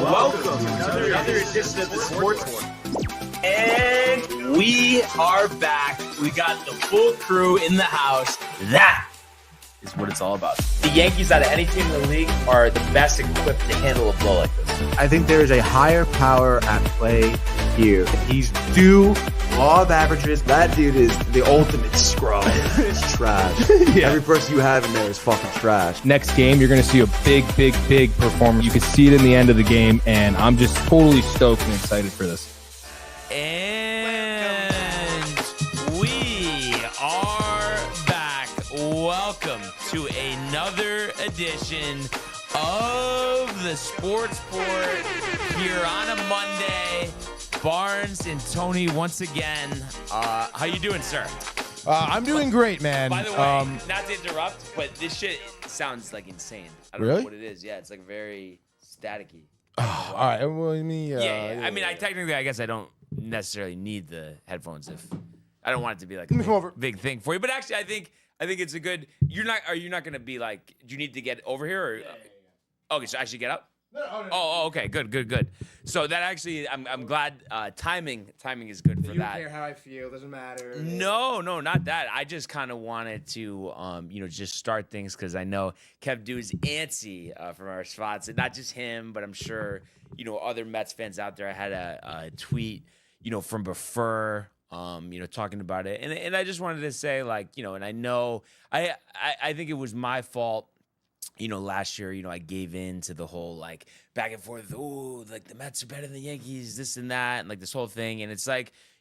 welcome to another edition of the Sports Corner. And we are back. We got the full crew in the house. That is what it's all about. The Yankees, out of any team in the league, are the best equipped to handle a blow like this. I think there is a higher power at play here. He's due law of averages. That dude is the ultimate scrub. It's trash. Yeah. Every person you have in there is fucking trash. Next game, you're going to see a big performance. You can see it in the end of the game, and I'm just totally stoked and excited for this. And we are back. Welcome to another edition of the Sports Port here on a Monday. Barnes and Tony once again. How you doing, sir? I'm doing great, man. By the way, not to interrupt, but this shit sounds like insane. I don't know what it is. Yeah, it's like very staticky. All right. Well, I guess I don't necessarily need the headphones if I don't want it to be like a big thing for you. But actually, I think it's a good. Are you not going to be like? Do you need to get over here? Or, yeah. Okay, so I should get up. No. Oh, okay, good. So that actually, I'm glad. Timing is good for that. You don't care how I feel, doesn't matter. No, not that. I just kind of wanted to, just start things because I know Kev Du's antsy from our spots, and not just him, but I'm sure other Mets fans out there. I had a tweet, from before. Talking about it, and I just wanted to say, and I know I think it was my fault. Last year, I gave in to the whole back and forth. Oh, the Mets are better than the Yankees, this and that, and this whole thing. And it's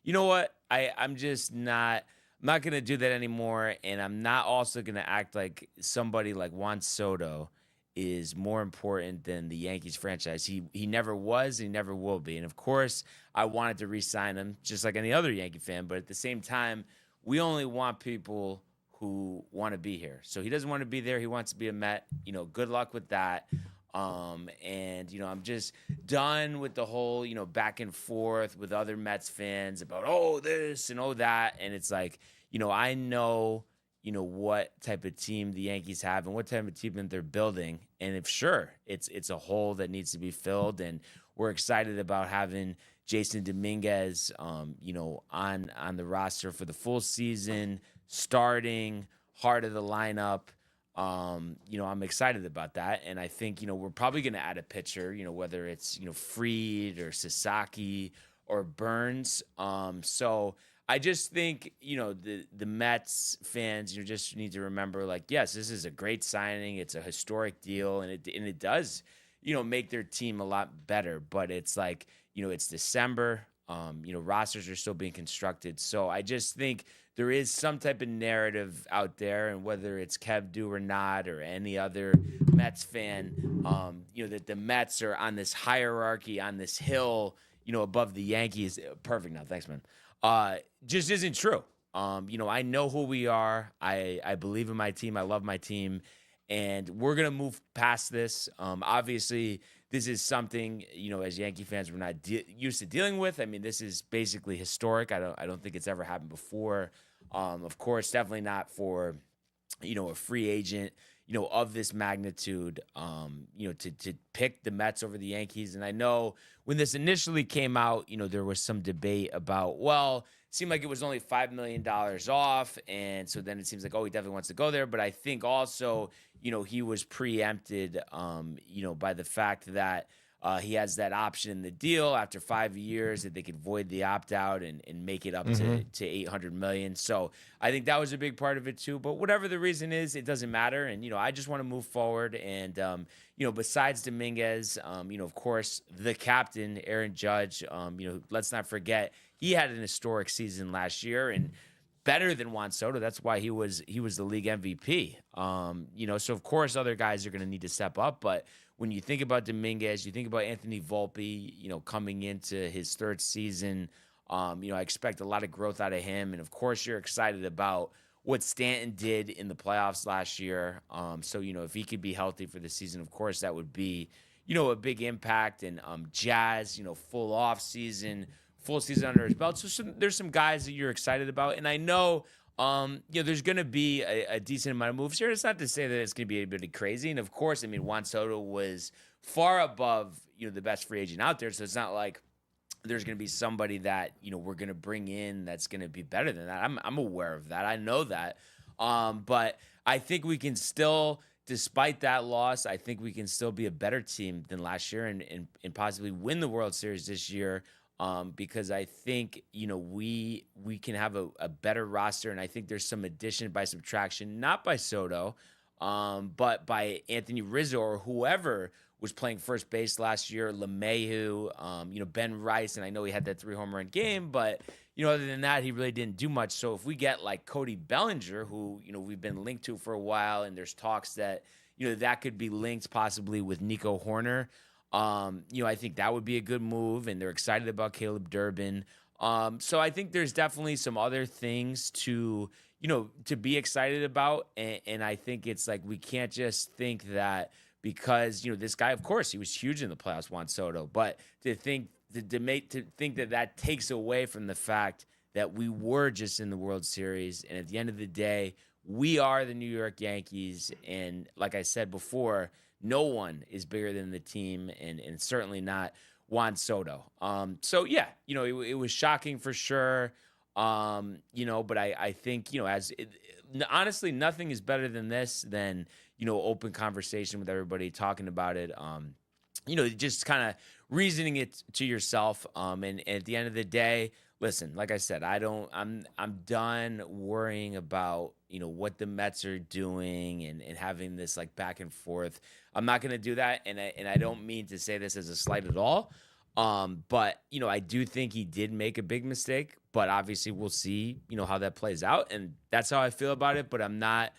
you know what? I'm just not. I'm not gonna do that anymore. And I'm not also gonna act like somebody like Juan Soto is more important than the Yankees franchise. He never was. He never will be. And of course, I wanted to re-sign him, just like any other Yankee fan. But at the same time, we only want people who want to be here. So he doesn't want to be there. He wants to be a Met. Good luck with that. And I'm just done with the whole, back and forth with other Mets fans about, this and that. And it's I know, what type of team the Yankees have and what type of team that they're building. And it's a hole that needs to be filled. And we're excited about having Jason Dominguez, on the roster for the full season, starting heart of the lineup. I'm excited about that. And I think, we're probably going to add a pitcher, whether it's, Fried or Sasaki or Burns. So I just think, the Mets fans, just need to remember, yes, this is a great signing. It's a historic deal. And it does, make their team a lot better. But it's it's December. Rosters are still being constructed. So I just think there is some type of narrative out there, and whether it's Kev Du or not, or any other Mets fan, that the Mets are on this hierarchy, on this hill, above the Yankees. Perfect now. Thanks, man. Just isn't true. I know who we are. I believe in my team. I love my team. And we're going to move past this. Obviously, this is something, as Yankee fans, we're not used to dealing with. I mean, this is basically historic. I don't think it's ever happened before. Of course, definitely not for, a free agent, of this magnitude, to pick the Mets over the Yankees. And I know when this initially came out, there was some debate about, it seemed like it was only $5 million off. And so then it seems like, he definitely wants to go there. But I think also, he was preempted, by the fact that he has that option in the deal after 5 years that they could void the opt-out and make it up to $800 million. So I think that was a big part of it too. But whatever the reason is, it doesn't matter. And, I just want to move forward. And, besides Dominguez, of course, the captain, Aaron Judge, let's not forget, he had an historic season last year and better than Juan Soto. That's why he was the league MVP. So of course other guys are going to need to step up. But when you think about Dominguez, you think about Anthony Volpe, coming into his third season. I expect a lot of growth out of him. And of course you're excited about what Stanton did in the playoffs last year. So if he could be healthy for the season, of course that would be, a big impact. And Jazz, full off season, full season under his belt. So there's some guys that you're excited about. And I know, there's going to be a decent amount of moves here. It's not to say that it's going to be anybody crazy. And of course, I mean, Juan Soto was far above, the best free agent out there. So it's not like there's going to be somebody that, we're going to bring in that's going to be better than that. I'm aware of that. I know that. But I think we can still, despite that loss, I think we can still be a better team than last year and possibly win the World Series this year. Because I think, we can have a better roster, and I think there's some addition by subtraction, not by Soto, but by Anthony Rizzo or whoever was playing first base last year, LeMahieu, Ben Rice, and I know he had that 3-home run game, but, other than that, he really didn't do much. So if we get like Cody Bellinger, who, we've been linked to for a while, and there's talks that, that could be linked possibly with Nico Horner, I think that would be a good move, and they're excited about Caleb Durbin. So I think there's definitely some other things to be excited about, and I think it's like we can't just think that because this guy, of course, he was huge in the playoffs, Juan Soto, but to think that takes away from the fact that we were just in the World Series, and at the end of the day, we are the New York Yankees, and like I said before, no one is bigger than the team, and certainly not Juan Soto. So yeah, it was shocking for sure. But I think, honestly, nothing is better than this than, open conversation with everybody talking about it. Just kind of reasoning it to yourself. And at the end of the day, listen, like I said, I'm done worrying about, what the Mets are doing and having this like back and forth. I'm not going to do that. And I don't mean to say this as a slight at all. But, I do think he did make a big mistake, but obviously we'll see, how that plays out. And that's how I feel about it, but I'm not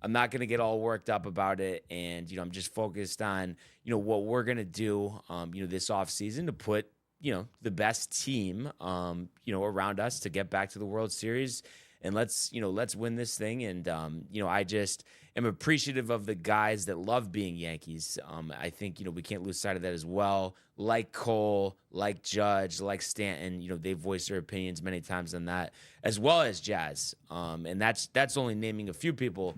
going to get all worked up about it. And, I'm just focused on, what we're going to do, this offseason to put, the best team, around us to get back to the World Series. And let's win this thing. And, I just am appreciative of the guys that love being Yankees. I think, we can't lose sight of that as well. Like Cole, like Judge, like Stanton, they've voiced their opinions many times on that, as well as Jazz. And that's only naming a few people.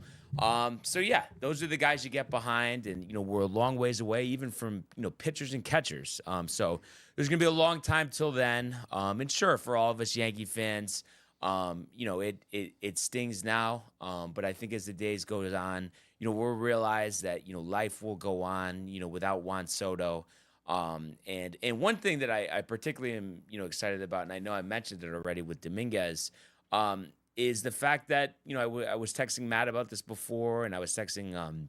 So yeah, those are the guys you get behind, and we're a long ways away, even from pitchers and catchers. So there's gonna be a long time till then. And sure, for all of us Yankee fans, it stings now. But I think as the days goes on, we'll realize that life will go on, without Juan Soto. And one thing that I particularly am excited about, and I know I mentioned it already with Dominguez, is the fact that, I was texting Matt about this before, and I was texting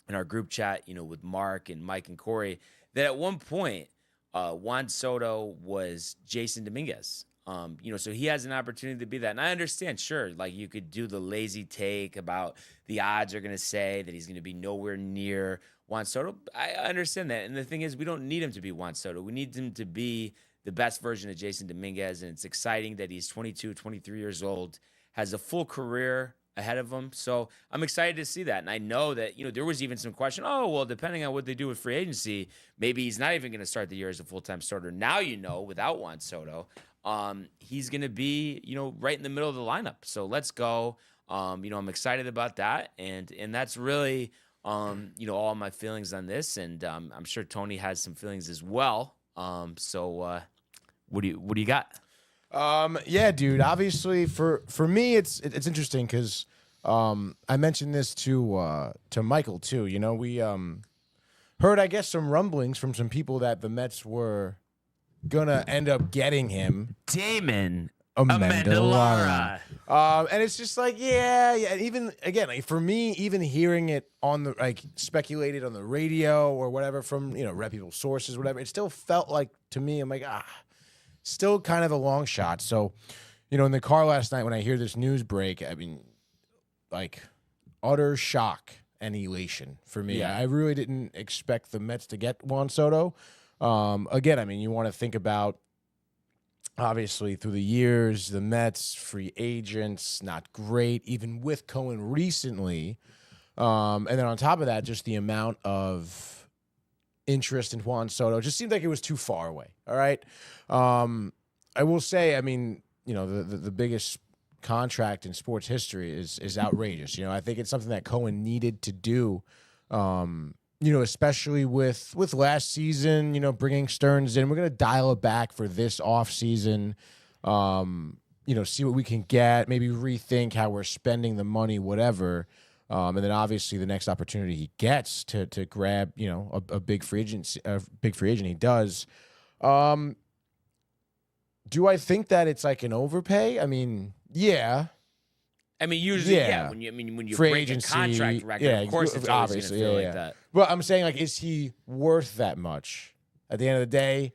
in our group chat, with Mark and Mike and Corey, that at one point, Juan Soto was Jason Dominguez. So he has an opportunity to be that. And I understand, sure, like you could do the lazy take about the odds are going to say that he's going to be nowhere near Juan Soto. I understand that. And the thing is, we don't need him to be Juan Soto. We need him to be the best version of Jason Dominguez. And it's exciting that he's 22, 23 years old, has a full career ahead of him. So I'm excited to see that. And I know that, there was even some question, depending on what they do with free agency, maybe he's not even going to start the year as a full-time starter. Now, without Juan Soto, he's going to be, right in the middle of the lineup. So let's go. I'm excited about that. And that's really, all my feelings on this. And I'm sure Tony has some feelings as well. So what do you got? Yeah, dude. Obviously, for me, it's interesting because I mentioned this to Michael too. We heard, I guess, some rumblings from some people that the Mets were gonna end up getting him, Damon Amendolara. And it's just like, yeah. Even again, like, for me, even hearing it on the speculated on the radio or whatever from reputable sources, whatever, it still felt like to me, I'm like, still kind of a long shot. So, in the car last night when I hear this news break, I mean, like, utter shock and elation for me. Yeah. I really didn't expect the Mets to get Juan Soto. Again, I mean, you want to think about, obviously, through the years, the Mets, free agents, not great, even with Cohen recently. And then on top of that, just the amount of interest in Juan Soto just seemed like it was too far away. All right. I will say, I mean, the biggest contract in sports history is outrageous. You know, I think it's something that Cohen needed to do. You know, especially with last season, you know, bringing Stearns in. We're going to dial it back for this offseason. You know, see what we can get, maybe rethink how we're spending the money, whatever. And then obviously the next opportunity he gets to grab, you know, a big free agent, he does. Do I think that it's like an overpay? I mean, yeah. I mean, usually, yeah. When you free break agency, a contract record, of course it's always going to feel like that. But I'm saying, like, is he worth that much? At the end of the day,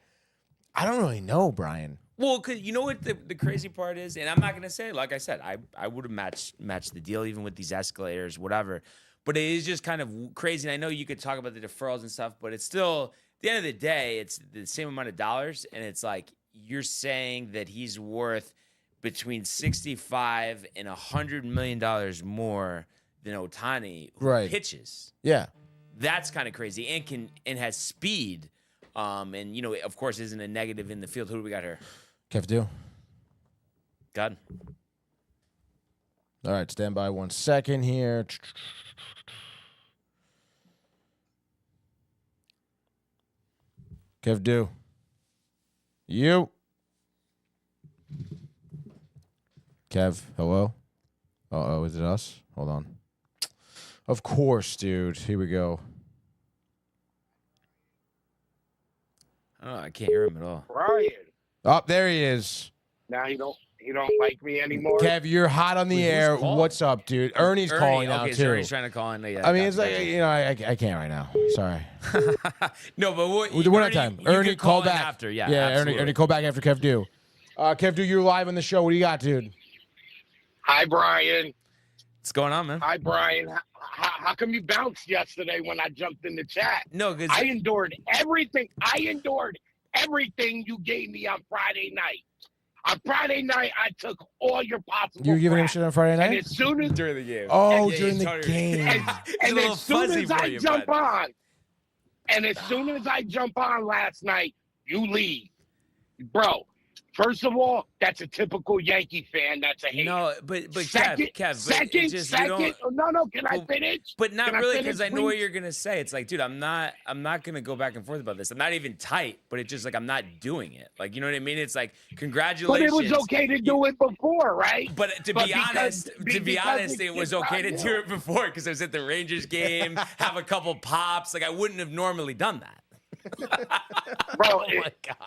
I don't really know, Brian. Well, cause you know what the crazy part is, and I'm not gonna say, like I said, I would have matched the deal even with these escalators, whatever. But it is just kind of crazy. And I know you could talk about the deferrals and stuff, but it's still at the end of the day, it's the same amount of dollars, and it's like you're saying that he's worth between $65 and $100 million more than Ohtani, who pitches. Yeah, that's kind of crazy, and has speed, and you know, of course, isn't a negative in the field. Who do we got here? Kev do. God. All right, stand by 1 second here. Kev do. You. Kev, hello? Uh-oh, is it us? Hold on. Of course, dude. Here we go. Oh, I can't hear him at all. Brian. Oh, there he is. Now he don't like me anymore. Kev, you're hot on the air. What's up, dude? Ernie's calling now, too. So Ernie's trying to call in. Yeah, I mean, it's like, you know, I can't right now. Sorry. No, but what? One more time. Ernie, call back. After, yeah, Ernie, call back after Kev do. Kev do, you're live on the show. What do you got, dude? Hi, Brian. What's going on, man? Hi, Brian. How come you bounced yesterday when I jumped in the chat? No, because I endured everything. You gave me on Friday night. On Friday night, I took all your possible. You were giving him shit on Friday night? And as soon as during the game. Oh, during the game. And as soon as I jump on, and as soon as I jump on last night, you leave, bro. First of all, that's a typical Yankee fan. That's a hater. No, but second, Kev, second. No. Can I finish? But not really, because I know what you're gonna say. It's like, dude, I'm not gonna go back and forth about this. I'm not even tight, but it's just like I'm not doing it. Like, you know what I mean? It's like, congratulations. But it was okay to do it before, right? But to be honest, it was okay to do it before because I was at the Rangers game, have a couple pops. Like, I wouldn't have normally done that. Bro,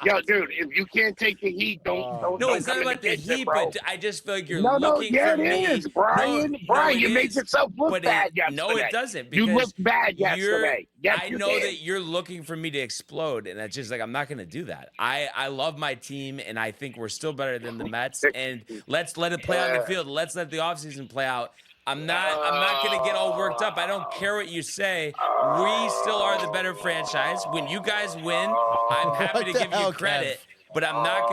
yo, dude, if you can't take the heat, don't. No, it's not about the heat, but I just feel like you're looking for me. It is, Brian. Brian, you made yourself look bad yesterday. No, it doesn't. You looked bad yesterday. Yes, I know that you're looking for me to explode, and that's just like I'm not going to do that. I love my team, and I think we're still better than the Mets. And let's let it play out in the field. Let's let the offseason play out. I'm not going to get all worked up. I don't care what you say. We still are the better franchise. When you guys win, I'm happy to give you credit, but I'm not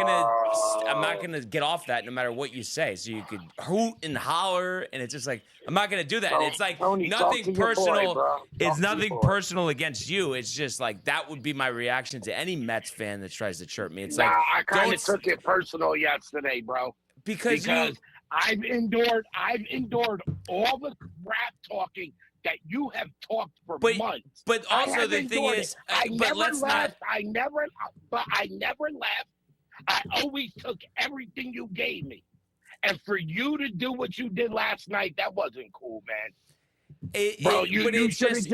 going to get off that no matter what you say. So you could hoot and holler, and it's just like I'm not going to do that. And it's like nothing personal. It's nothing personal against you. It's just like that would be my reaction to any Mets fan that tries to chirp me. It's like I kind of took it personal yesterday, bro. Because I've endured all the crap talking that you have talked for months. But also the thing is, I never left. I never left. I always took everything you gave me. And for you to do what you did last night, that wasn't cool, man. Bro, you should have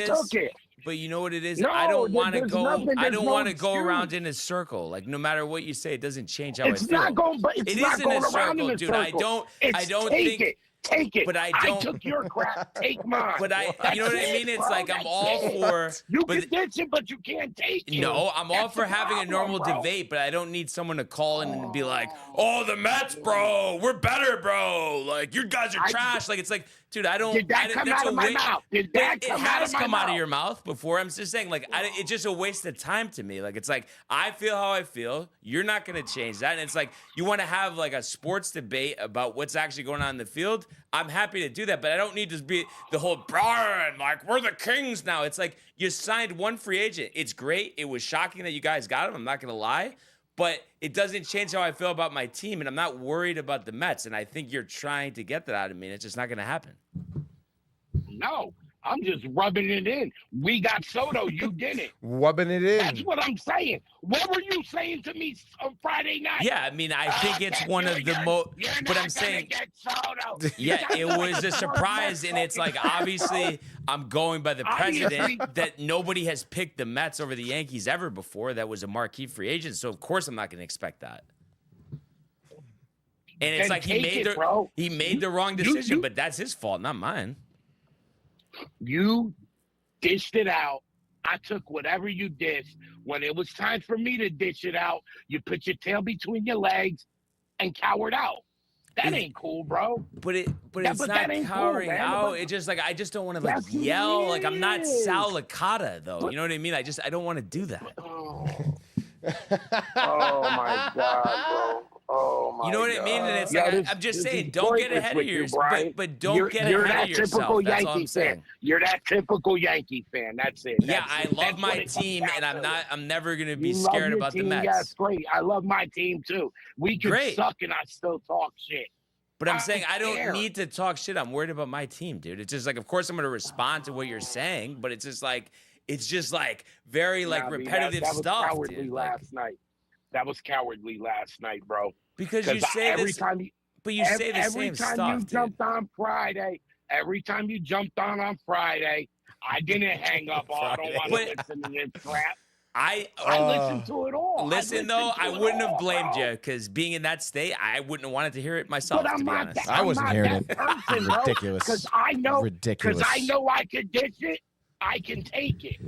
took it. But you know what it is? No, I don't want to go. I don't want to excuse. go around in a circle. Like no matter what you say, it doesn't change how it's I feel. Not going, but it's it not is going in a around circle, in a dude. circle. I don't think. Take it. But I took your crap. Take mine. But you know what I mean? It's like I'm all for. You can ditch it, but you can't take it. No, I'm all for having a normal debate, but I don't need someone to call in and be like, "Oh, the Mets, bro, we're better, bro. Like you guys are trash." Like it's like, dude, I don't. Did that come out of my mouth? Did that come out of your mouth before? I'm just saying, like, it's just a waste of time to me. Like it's like I feel how I feel. You're not gonna change that, and it's like you want to have like a sports debate about what's actually going on in the field. I'm happy to do that, but I don't need to be the whole Brian, like we're the Kings now. It's like you signed one free agent. It's great. It was shocking that you guys got him. I'm not gonna lie, But it doesn't change how I feel about my team, and I'm not worried about the Mets. And I think you're trying to get that out of me, and it's just not going to happen. No, I'm just rubbing it in. We got Soto. You didn't. Rubbing it in. That's what I'm saying. What were you saying to me on Friday night? Yeah, I mean, I think it's one of the most. But I'm saying, yeah, it was a surprise, and it's like obviously I'm going by the precedent that nobody has picked the Mets over the Yankees ever before. That was a marquee free agent, so of course I'm not going to expect that. And it's like he made the wrong decision, but that's his fault, not mine. You dished it out. I took whatever you dished. When it was time for me to dish it out, you put your tail between your legs and cowered out. That ain't cool, bro. But it's not cowering out. It's just like I just don't want to yell. Like I'm not Sal Licata though. You know what I mean? I don't want to do that. Oh my God, bro. Oh my God. You know what I mean? And it's like I'm just saying, don't get ahead of yourself. But don't get ahead of yourself. That's all I'm saying. You're that typical Yankee fan. That's it. I love my team, and I'm never gonna be scared about the Mets. That's great. I love my team too. We can suck, and I still talk shit. But I'm saying I don't need to talk shit. I'm worried about my team, dude. It's just like, of course, I'm gonna respond to what you're saying, but it's just like very repetitive stuff. Cowardly last night. That was cowardly last night, bro. Because you say every this, time you, but you say the same stuff. Every time you jumped on Friday, I didn't hang up. Oh, I don't want to listen to this crap. I listened to it all. Listen, though, I wouldn't have blamed you because being in that state, I wouldn't have wanted to hear it myself, to be honest. I wasn't hearing it. Ridiculous. Because I know I could ditch it. I can take it.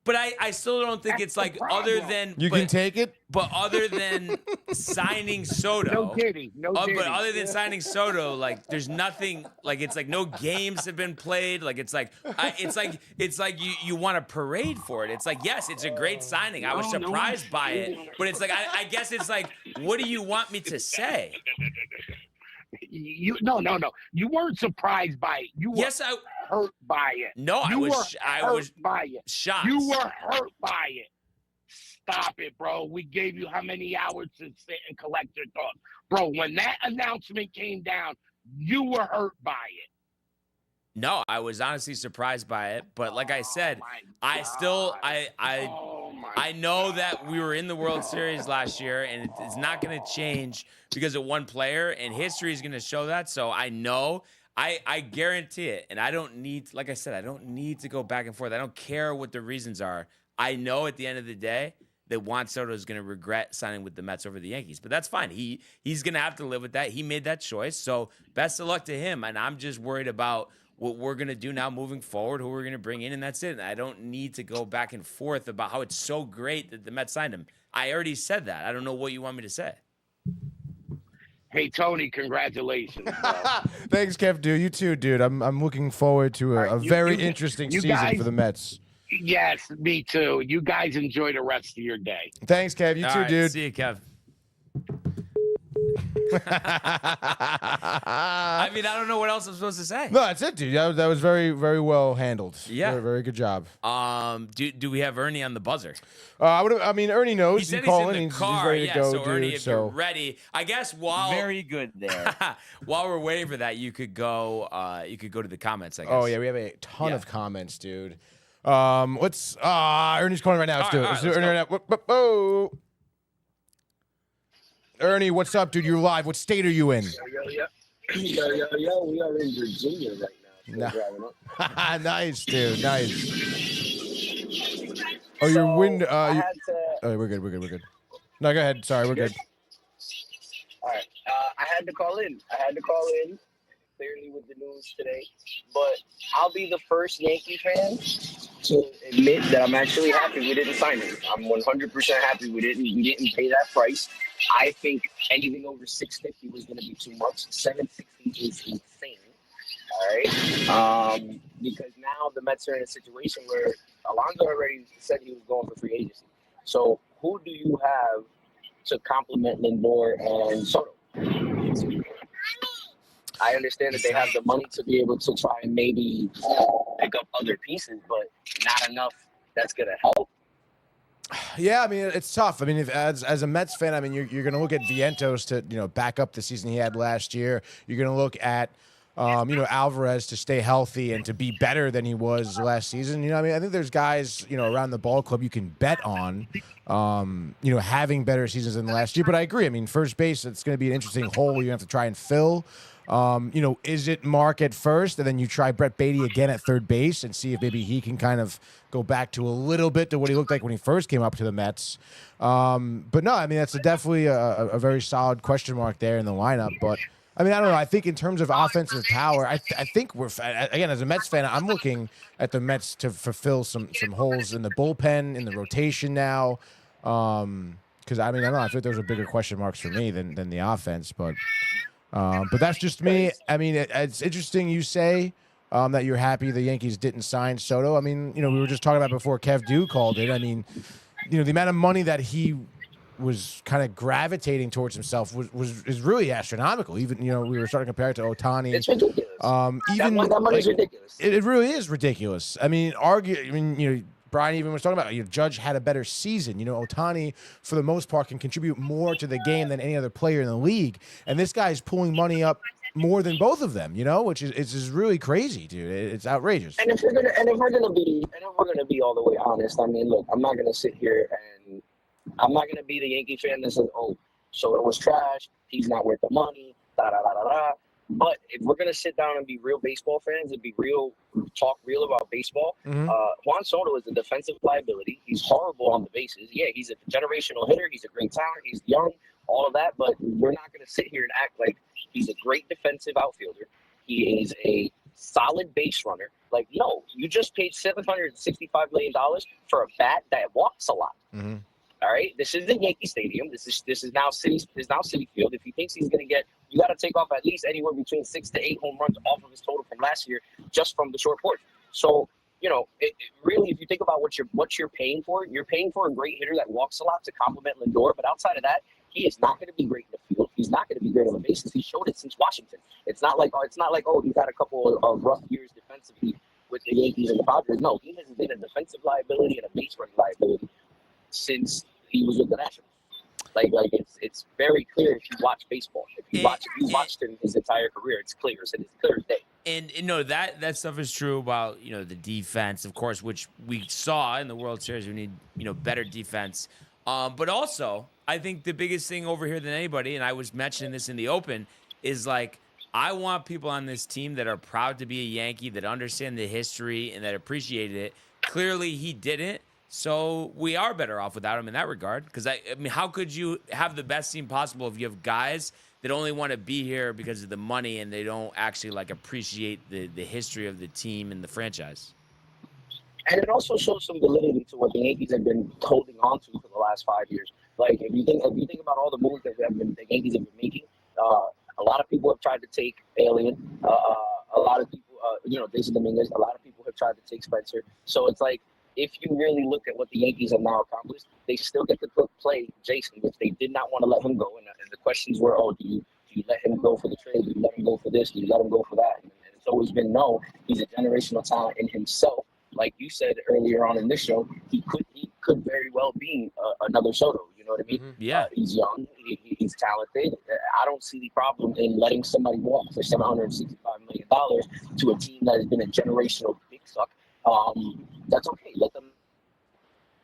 But I still don't think it's like other than you can take it. But other than signing Soto, no kidding. But other than signing Soto, like there's nothing. Like it's like no games have been played. Like it's like you want to parade for it. It's like yes, it's a great signing. I was surprised by it, but it's like I guess it's like what do you want me to say? No. You weren't surprised by it. You were hurt by it. No, I was by it. Shocked. You were hurt by it. Stop it, bro. We gave you how many hours to sit and collect your thoughts. Bro, when that announcement came down, you were hurt by it. No, I was honestly surprised by it, but like I said, I know that we were in the World Series last year, and it's not going to change because of one player, and history is going to show that. So I know, I guarantee it, and I don't need, like I said, I don't need to go back and forth. I don't care what the reasons are. I know at the end of the day that Juan Soto is going to regret signing with the Mets over the Yankees, but that's fine. He's going to have to live with that. He made that choice, so best of luck to him. And I'm just worried about what we're going to do now moving forward, who we're going to bring in, and that's it. And I don't need to go back and forth about how it's so great that the Mets signed him. I already said that. I don't know what you want me to say. Hey, Tony, congratulations. Thanks, Kev, dude. You too, dude. I'm looking forward to a very interesting season for the Mets. Yes, me too. You guys enjoy the rest of your day. Thanks, Kev. You too, dude. See you, Kev. I mean, I don't know what else I'm supposed to say. No, that's it, dude. That was very, very well handled. Yeah. Very, very good job. Do we have Ernie on the buzzer? Ernie knows. He said he's in the car. He's ready to go, so dude. Ernie, if you're ready, I guess very good there. While we're waiting for that, you could go to the comments, I guess. Oh yeah, we have a ton of comments, dude. Ernie's calling right now. Let's do it. Let's do Ernie right now. Whoa. Ernie, what's up, dude? You're live. What state are you in? Yo. We are in Virginia right now. Nice, dude. Nice. Oh, your window. Oh, we're good. No, go ahead. Sorry, we're good. All right. I had to call in. Clearly with the news today, but I'll be the first Yankee fan to admit that I'm actually happy we didn't sign him. I'm 100% happy we didn't pay that price. I think anything over $650 was going to be too much. $760 is insane. All right, because now the Mets are in a situation where Alonso already said he was going for free agency. So who do you have to complement Lindor and Soto? I understand that they have the money to be able to try and maybe pick up other pieces, but not enough that's going to help. Yeah, I mean it's tough. I mean, as a Mets fan, I mean you're going to look at Vientos to back up the season he had last year. You're going to look at Alvarez to stay healthy and to be better than he was last season. I mean, I think there's guys around the ball club you can bet on, having better seasons than last year. But I agree. I mean, first base, it's going to be an interesting hole you have to try and fill. Is it Mark at first, and then you try Brett Beatty again at third base and see if maybe he can kind of go back to a little bit to what he looked like when he first came up to the Mets. But no, I mean, that's definitely a very solid question mark there in the lineup. But I mean, I don't know. I think in terms of offensive power, I think again, as a Mets fan, I'm looking at the Mets to fulfill some holes in the bullpen, in the rotation now. Because I mean, I don't know. I think those are bigger question marks for me than the offense. But that's just me. I mean, it's interesting you say that you're happy the Yankees didn't sign Soto. I mean, we were just talking about before Kev Dew called it. I mean, the amount of money that he was kind of gravitating towards himself is really astronomical. Even we were starting to compare it to Ohtani. It's ridiculous. That money's ridiculous. It really is ridiculous. I mean, Brian even was talking about Judge had a better season. Ohtani for the most part can contribute more to the game than any other player in the league, and this guy is pulling money up more than both of them. Which is really crazy, dude. It's outrageous. And if we're gonna be all the way honest, I mean, look, I'm not gonna sit here and I'm not gonna be the Yankee fan that says, "Oh, Soto was trash. He's not worth the money." Da da da da da. But if we're gonna sit down and be real baseball fans and talk real about baseball, Juan Soto is a defensive liability. He's horrible on the bases. Yeah, he's a generational hitter. He's a great talent. He's young, all of that. But we're not gonna sit here and act like he's a great defensive outfielder. He is a solid base runner. Like, you just paid $765 million for a bat that walks a lot. Mm-hmm. All right, this isn't Yankee Stadium. This is now City Field. If he thinks he's going to get, you got to take off at least anywhere between 6 to 8 home runs off of his total from last year, just from the short porch. So, really, if you think about what you're paying for a great hitter that walks a lot to complement Lindor. But outside of that, he is not going to be great in the field. He's not going to be great on the bases. He showed it since Washington. It's not like he's had a couple of rough years defensively with the Yankees and the Padres. No, he has been a defensive liability and a base running liability since he was with the Nationals. Like it's very clear if you watch baseball. If you watched him his entire career, it's clear. It's clear as day. And that stuff is true about the defense, of course, which we saw in the World Series. We need better defense, but also I think the biggest thing over here than anybody, and I was mentioning this in the open, is like I want people on this team that are proud to be a Yankee, that understand the history and that appreciated it. Clearly, he didn't. So we are better off without him in that regard. Because, I mean, how could you have the best team possible if you have guys that only want to be here because of the money and they don't actually, appreciate the history of the team and the franchise? And it also shows some validity to what the Yankees have been holding on to for the last 5 years. Like, if you think about all the moves that the Yankees have been making, a lot of people have tried to take Alien. A lot of people, Jason Dominguez, a lot of people have tried to take Spencer. So it's like, if you really look at what the Yankees have now accomplished, they still get to play Jason, which they did not want to let him go. And the questions were, do you let him go for the trade? Do you let him go for this? Do you let him go for that? And it's always been no. He's a generational talent in himself. Like you said earlier on in this show, he could very well be another Soto. You know what I mean? Mm-hmm. Yeah. He's young. He's talented. I don't see the problem in letting somebody walk for $765 million to a team that has been a generational big suck. That's okay. Let them.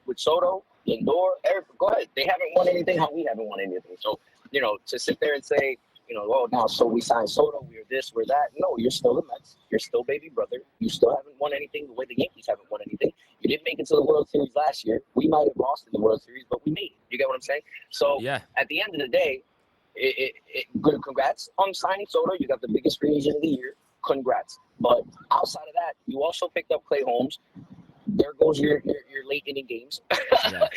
With Soto, Lindor, Eric, go ahead. They haven't won anything. How we haven't won anything. So, to sit there and say, now so we signed Soto, we're this, we're that. No, you're still the Mets. You're still baby brother. You still haven't won anything the way the Yankees haven't won anything. You didn't make it to the World Series last year. We might have lost in the World Series, but we made it. You get what I'm saying? So, At the end of the day, good. Congrats on signing Soto. You got the biggest free agent of the year. Congrats. But outside of that, you also picked up Clay Holmes. There goes your late inning games. Yeah.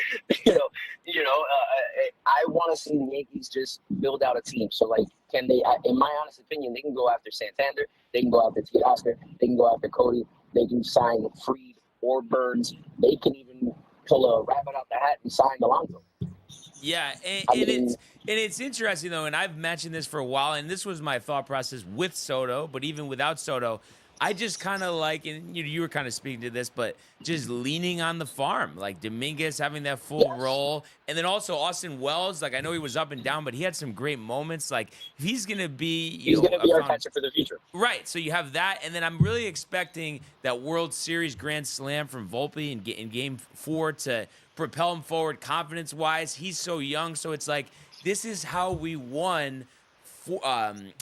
I want to see the Yankees just build out a team. So, can they? In my honest opinion, they can go after Santander. They can go after Teoscar. They can go after Cody. They can sign Fried or Burns. They can even pull a rabbit out the hat and sign Alonso. Yeah, and it's interesting though, and I've mentioned this for a while, and this was my thought process with Soto, but even without Soto, I just kind of like, and you were kind of speaking to this, but just leaning on the farm, like Dominguez having that full role, and then also Austin Wells. Like I know he was up and down, but he had some great moments. Like if he's gonna be, He's going to be our catcher for the future. right. So you have that, and then I'm really expecting that World Series grand slam from Volpe in Game 4 to propel him forward confidence wise. He's so young, so it's like this is how we won.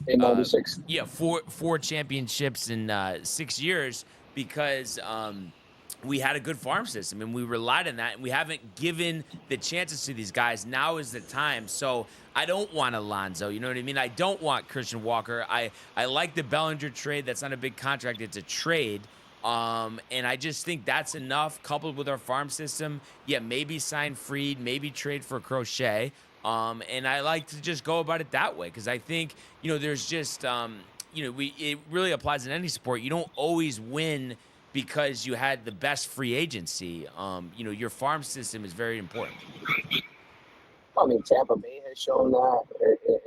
In 96. Yeah, four championships in 6 years because we had a good farm system and we relied on that, and we haven't given the chances to these guys. Now is the time. So I don't want Alonso. You know what I mean? I don't want Christian Walker. I like the Bellinger trade. That's not a big contract. It's a trade. And I just think that's enough coupled with our farm system. Yeah, maybe sign Freed, maybe trade for Crochet. And I like to just go about it that way because I think, there's just, it really applies in any sport. You don't always win because you had the best free agency. Your farm system is very important. I mean, Tampa Bay has shown that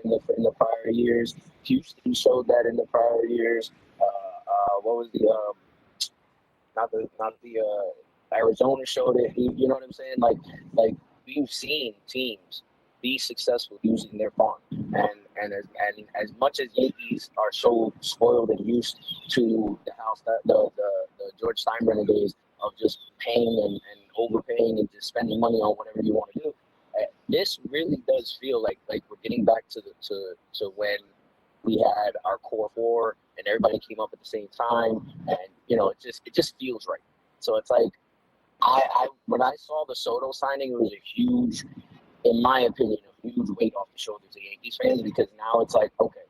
in the prior years. Houston showed that in the prior years. What was Arizona showed it. You know what I'm saying? Like we've seen teams be successful using their farm, and as much as Yankees are so spoiled and used to the house that the George Steinbrenner days of just paying and overpaying and just spending money on whatever you want to do, this really does feel like we're getting back to when we had our core four and everybody came up at the same time, and it just feels right. So it's like when I saw the Soto signing, it was a huge, in my opinion, a huge weight off the shoulders of Yankees fans, because now it's like, okay,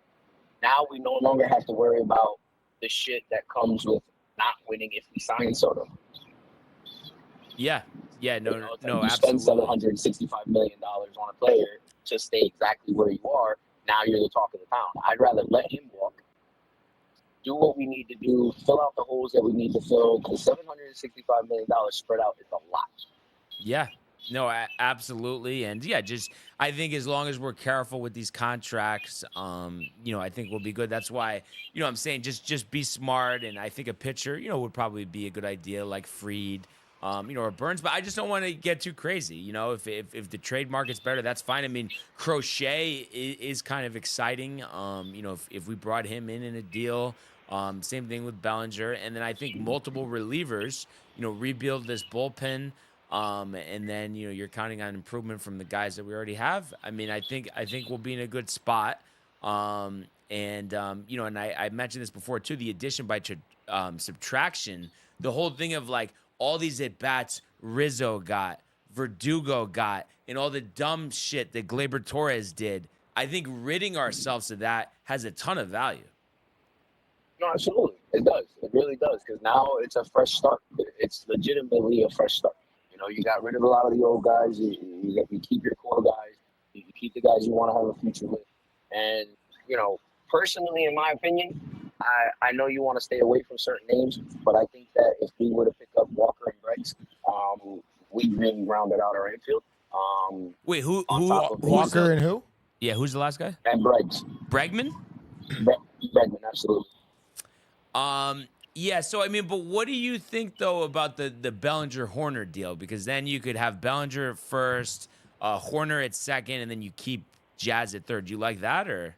now we no longer have to worry about the shit that comes with not winning if we sign Soto. Yeah, no, you absolutely. spend $765 million on a player to stay exactly where you are. Now you're the talk of the town. I'd rather let him walk, do what we need to do, fill out the holes that we need to fill, because $765 million spread out is a lot. Yeah. No, absolutely. And yeah, just I think as long as we're careful with these contracts, I think we'll be good. That's why, I'm saying just be smart. And I think a pitcher, would probably be a good idea, like Freed, or Burns. But I just don't want to get too crazy. If the trade market's better, that's fine. I mean, Crochet is kind of exciting. If we brought him in a deal, same thing with Bellinger. And then I think multiple relievers, rebuild this bullpen. And then you're counting on improvement from the guys that we already have. I mean, I think we'll be in a good spot. And I mentioned this before too. The addition by subtraction, the whole thing of like all these at bats Rizzo got, Verdugo got, and all the dumb shit that Gleyber Torres did. I think ridding ourselves of that has a ton of value. No, absolutely, it does. It really does, because now it's a fresh start. It's legitimately a fresh start. You got rid of a lot of the old guys. You keep your core guys. You keep the guys you want to have a future with. And, personally, in my opinion, I know you want to stay away from certain names, but I think that if we were to pick up Walker and Breggs, we really rounded out our infield. Wait, who Walker and who? Yeah, who's the last guy? And Breggs. Bregman? Bregman, absolutely. Yeah, so I mean, but what do you think though about the Bellinger Horner deal? Because then you could have Bellinger at first, Horner at second, and then you keep Jazz at third. Do you like that, or?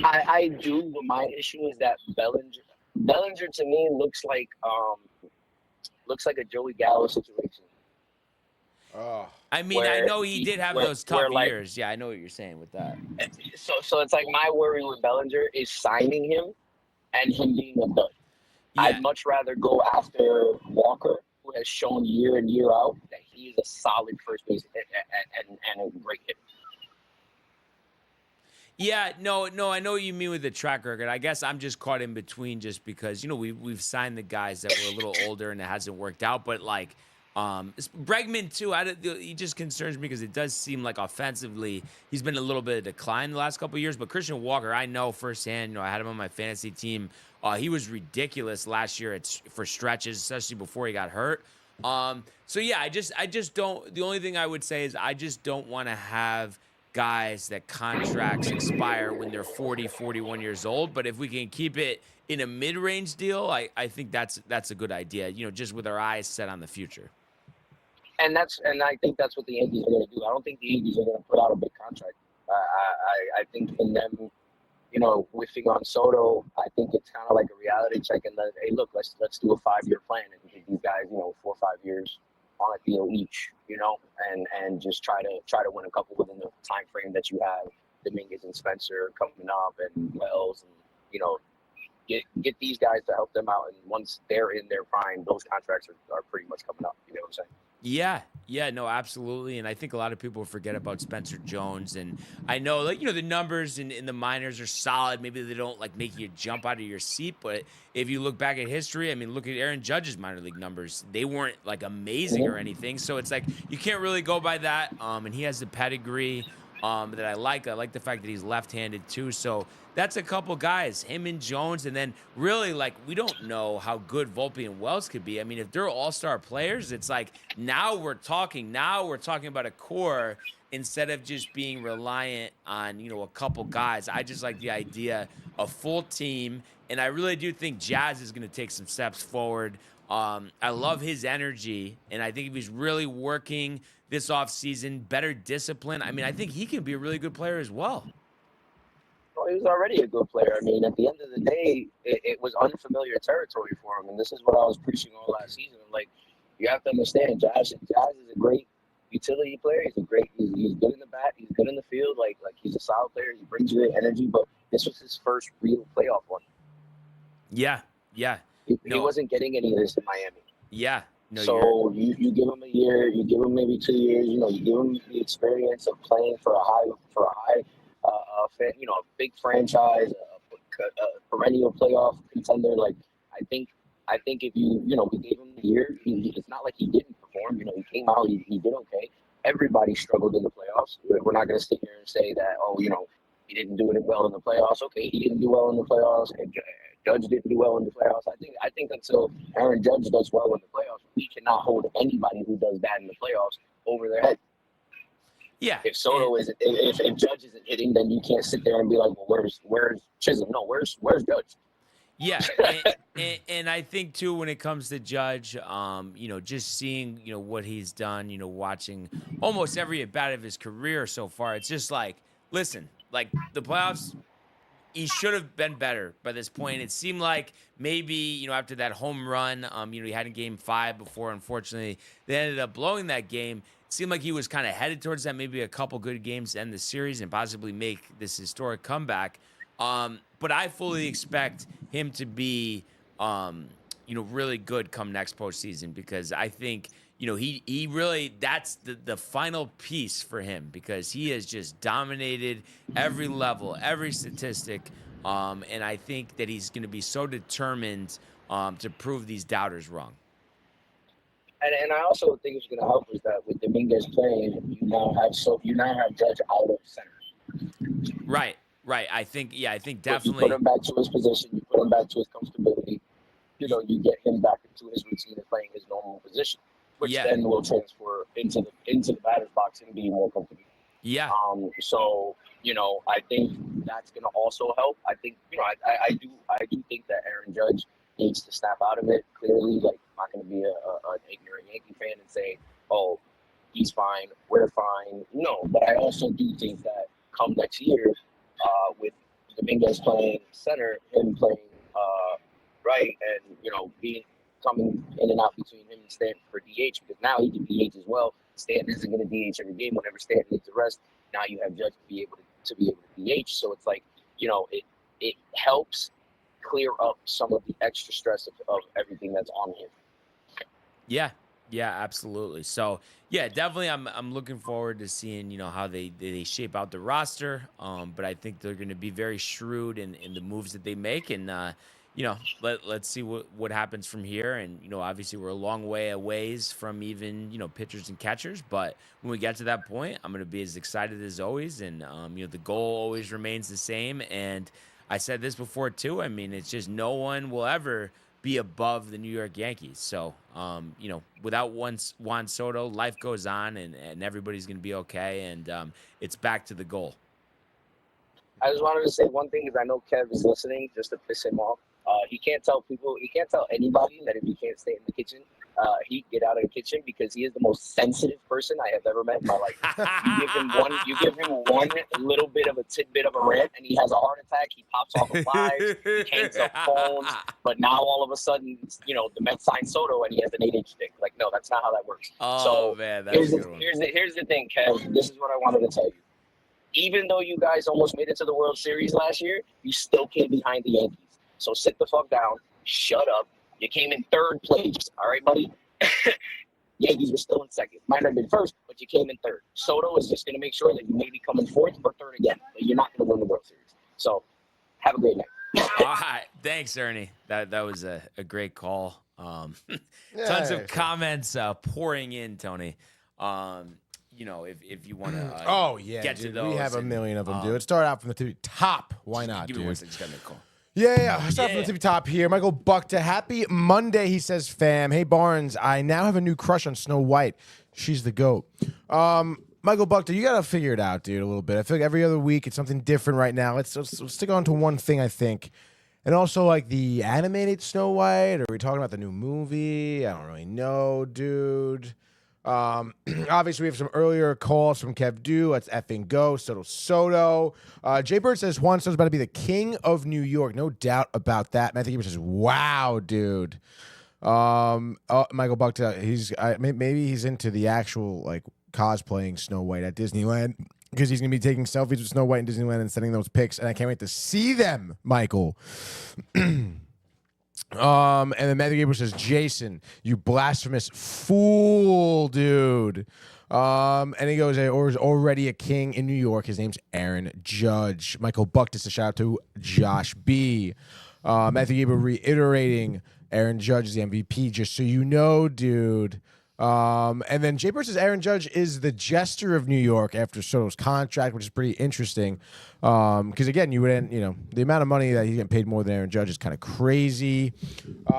I do, but my issue is that Bellinger to me looks like a Joey Gallo situation. Oh. I mean, I know he did have those tough years. Yeah, I know what you're saying with that. So it's like my worry with Bellinger is signing him and him being a dud. Yeah. I'd much rather go after Walker, who has shown year in, year out that he is a solid first base and a great hitter. Yeah, no, I know what you mean with the track record. I guess I'm just caught in between just because, we've signed the guys that were a little older and it hasn't worked out. But, like, Bregman, too, he just concerns me because it does seem like offensively he's been a little bit of decline the last couple of years. But Christian Walker, I know firsthand, I had him on my fantasy team. He was ridiculous last year for stretches, especially before he got hurt. So, yeah, I just don't – the only thing I would say is I just don't want to have guys that contracts expire when they're 40, 41 years old. But if we can keep it in a mid-range deal, I think that's a good idea, just with our eyes set on the future. And I think that's what the Yankees are going to do. I don't think the Yankees are going to put out a big contract. I think in them, whiffing on Soto, I think it's kind of like a reality check. And then, hey, look, let's do a 5-year plan and give these guys, 4 or 5 years on a deal each, and just try to win a couple within the time frame that you have. Dominguez and Spencer coming up, and Wells, and get these guys to help them out. And once they're in their prime, those contracts are pretty much coming up. You know what I'm saying? Yeah, no, absolutely. And I think a lot of people forget about Spencer Jones. And I know, the numbers in the minors are solid. Maybe they don't, make you jump out of your seat. But if you look back at history, I mean, look at Aaron Judge's minor league numbers. They weren't, amazing or anything. So it's you can't really go by that. And he has the pedigree that I like. I like the fact that he's left-handed, too. So that's a couple guys, him and Jones. And then really, we don't know how good Volpe and Wells could be. I mean, if they're all-star players, it's now we're talking about a core instead of just being reliant on, a couple guys. I just like the idea of full team. And I really do think Jazz is going to take some steps forward. I love his energy. And I think if he's really working this offseason, better discipline, I mean, I think he can be a really good player as well. Well, he was already a good player. I mean, at the end of the day, it was unfamiliar territory for him, and this is what I was preaching all last season. You have to understand, Jazz is a great utility player. He's good in the bat. He's good in the field. He's a solid player. He brings great energy. But this was his first real playoff one. Yeah. He wasn't getting any of this in Miami. Yeah. No, so you give him a year. You give him maybe 2 years. You give him the experience of playing for a high. A big franchise, a perennial playoff contender. I think if we gave him a year, it's not like he didn't perform. He came out, he did okay. Everybody struggled in the playoffs. We're not going to sit here and say that, he didn't do it well in the playoffs. Okay, he didn't do well in the playoffs, and Judge didn't do well in the playoffs. I think until Aaron Judge does well in the playoffs, we cannot hold anybody who does bad in the playoffs over their head. Yeah. If Soto isn't, if Judge isn't hitting, then you can't sit there and be like, well, where's Chisholm? No, where's Judge? Yeah, and I think too when it comes to Judge, just seeing what he's done, watching almost every at bat of his career so far, it's just listen, the playoffs, he should have been better by this point. It seemed like maybe after that home run, he had in Game 5 before. Unfortunately, they ended up blowing that game. Seemed like he was kind of headed towards that, maybe a couple good games to end the series and possibly make this historic comeback. But I fully expect him to be, really good come next postseason because I think, he really, that's the final piece for him because he has just dominated every level, every statistic. And I think that he's going to be so determined to prove these doubters wrong. And I also think it's going to help is that with Dominguez playing, you now have Judge out of center. Right. I think definitely. You put him back to his position. You put him back to his comfortability. You get him back into his routine of playing his normal position, which then will transfer into the batter's box and be more comfortable. Yeah. So I think that's going to also help. I think I do think that Aaron Judge needs to snap out of it. Clearly, I'm not going to be an ignorant Yankee fan and say, "Oh, he's fine, we're fine." No, but I also do think that come next year, with Dominguez playing center, him playing right, and coming in and out between him and Stanton for DH because now he can DH as well. Stanton isn't going to DH every game. Whenever Stanton needs a rest, now you have Judge to be able to DH. So it's it helps clear up some of the extra stress of everything that's on him. Yeah, absolutely. So yeah, definitely I'm looking forward to seeing, how they shape out the roster. But I think they're going to be very shrewd in the moves that they make. And, let's see what happens from here. And, obviously we're a long way away from even, pitchers and catchers. But when we get to that point, I'm going to be as excited as always. And, the goal always remains the same. And I said this before too. I mean, it's just no one will ever be above the New York Yankees. So, without Juan Soto, life goes on, and everybody's going to be okay, and it's back to the goal. I just wanted to say one thing because I know Kev is listening, just to piss him off. He can't tell anybody that if he can't stay in the kitchen, he get out of the kitchen because he is the most sensitive person I have ever met in my life. You give him one little bit of a tidbit of a rant, and he has a heart attack. He pops off of lives. He can't tell phones. But now all of a sudden, the Mets signed Soto, and he has an 8-inch dick. Like, no, that's not how that works. Oh, man, that's a good one. Here's the thing, Kev. This is what I wanted to tell you. Even though you guys almost made it to the World Series last year, you still came behind the Yankees. So sit the fuck down. Shut up. You came in third place. All right, buddy? Yankees were still in second. Might have been first, but you came in third. Soto is just going to make sure that you may be coming fourth or third again. But you're not going to win the World Series. So have a great night. All right. Thanks, Ernie. That was a great call. Tons of comments pouring in, Tony. If you want to get to those. We have a million of them, dude. Let's start out from the top. Why not, Give dude? me one second. Just got a call. Yeah. Let's start from the tippy top here. Michael Buckta, happy Monday, he says, fam. Hey, Barnes, I now have a new crush on Snow White. She's the GOAT. Michael Buckta, you got to figure it out, dude, a little bit. I feel like every other week it's something different right now. Let's stick on to one thing, I think. And also, like, the animated Snow White, or are we talking about the new movie? I don't really know, dude. Obviously, we have some earlier calls from Kev Dew. Let's effing go. Soto. Jay Bird says Juan Soto's about to be the king of New York. No doubt about that. Matthew Gieber says, wow, dude. Michael Buckta, maybe he's into the actual, like, cosplaying Snow White at Disneyland because he's going to be taking selfies with Snow White in Disneyland and sending those pics, and I can't wait to see them, Michael. And then Matthew Gabriel says, Jason, you blasphemous fool, dude. And he goes, is already a king in New York. His name's Aaron Judge. Michael Bucktis, a shout out to Josh B. Matthew Gabriel reiterating Aaron Judge is the MVP, just so you know, dude. And then Jay Bird says Aaron Judge is the jester of New York after Soto's contract, which is pretty interesting. Because again, the amount of money that he's getting paid more than Aaron Judge is kind of crazy.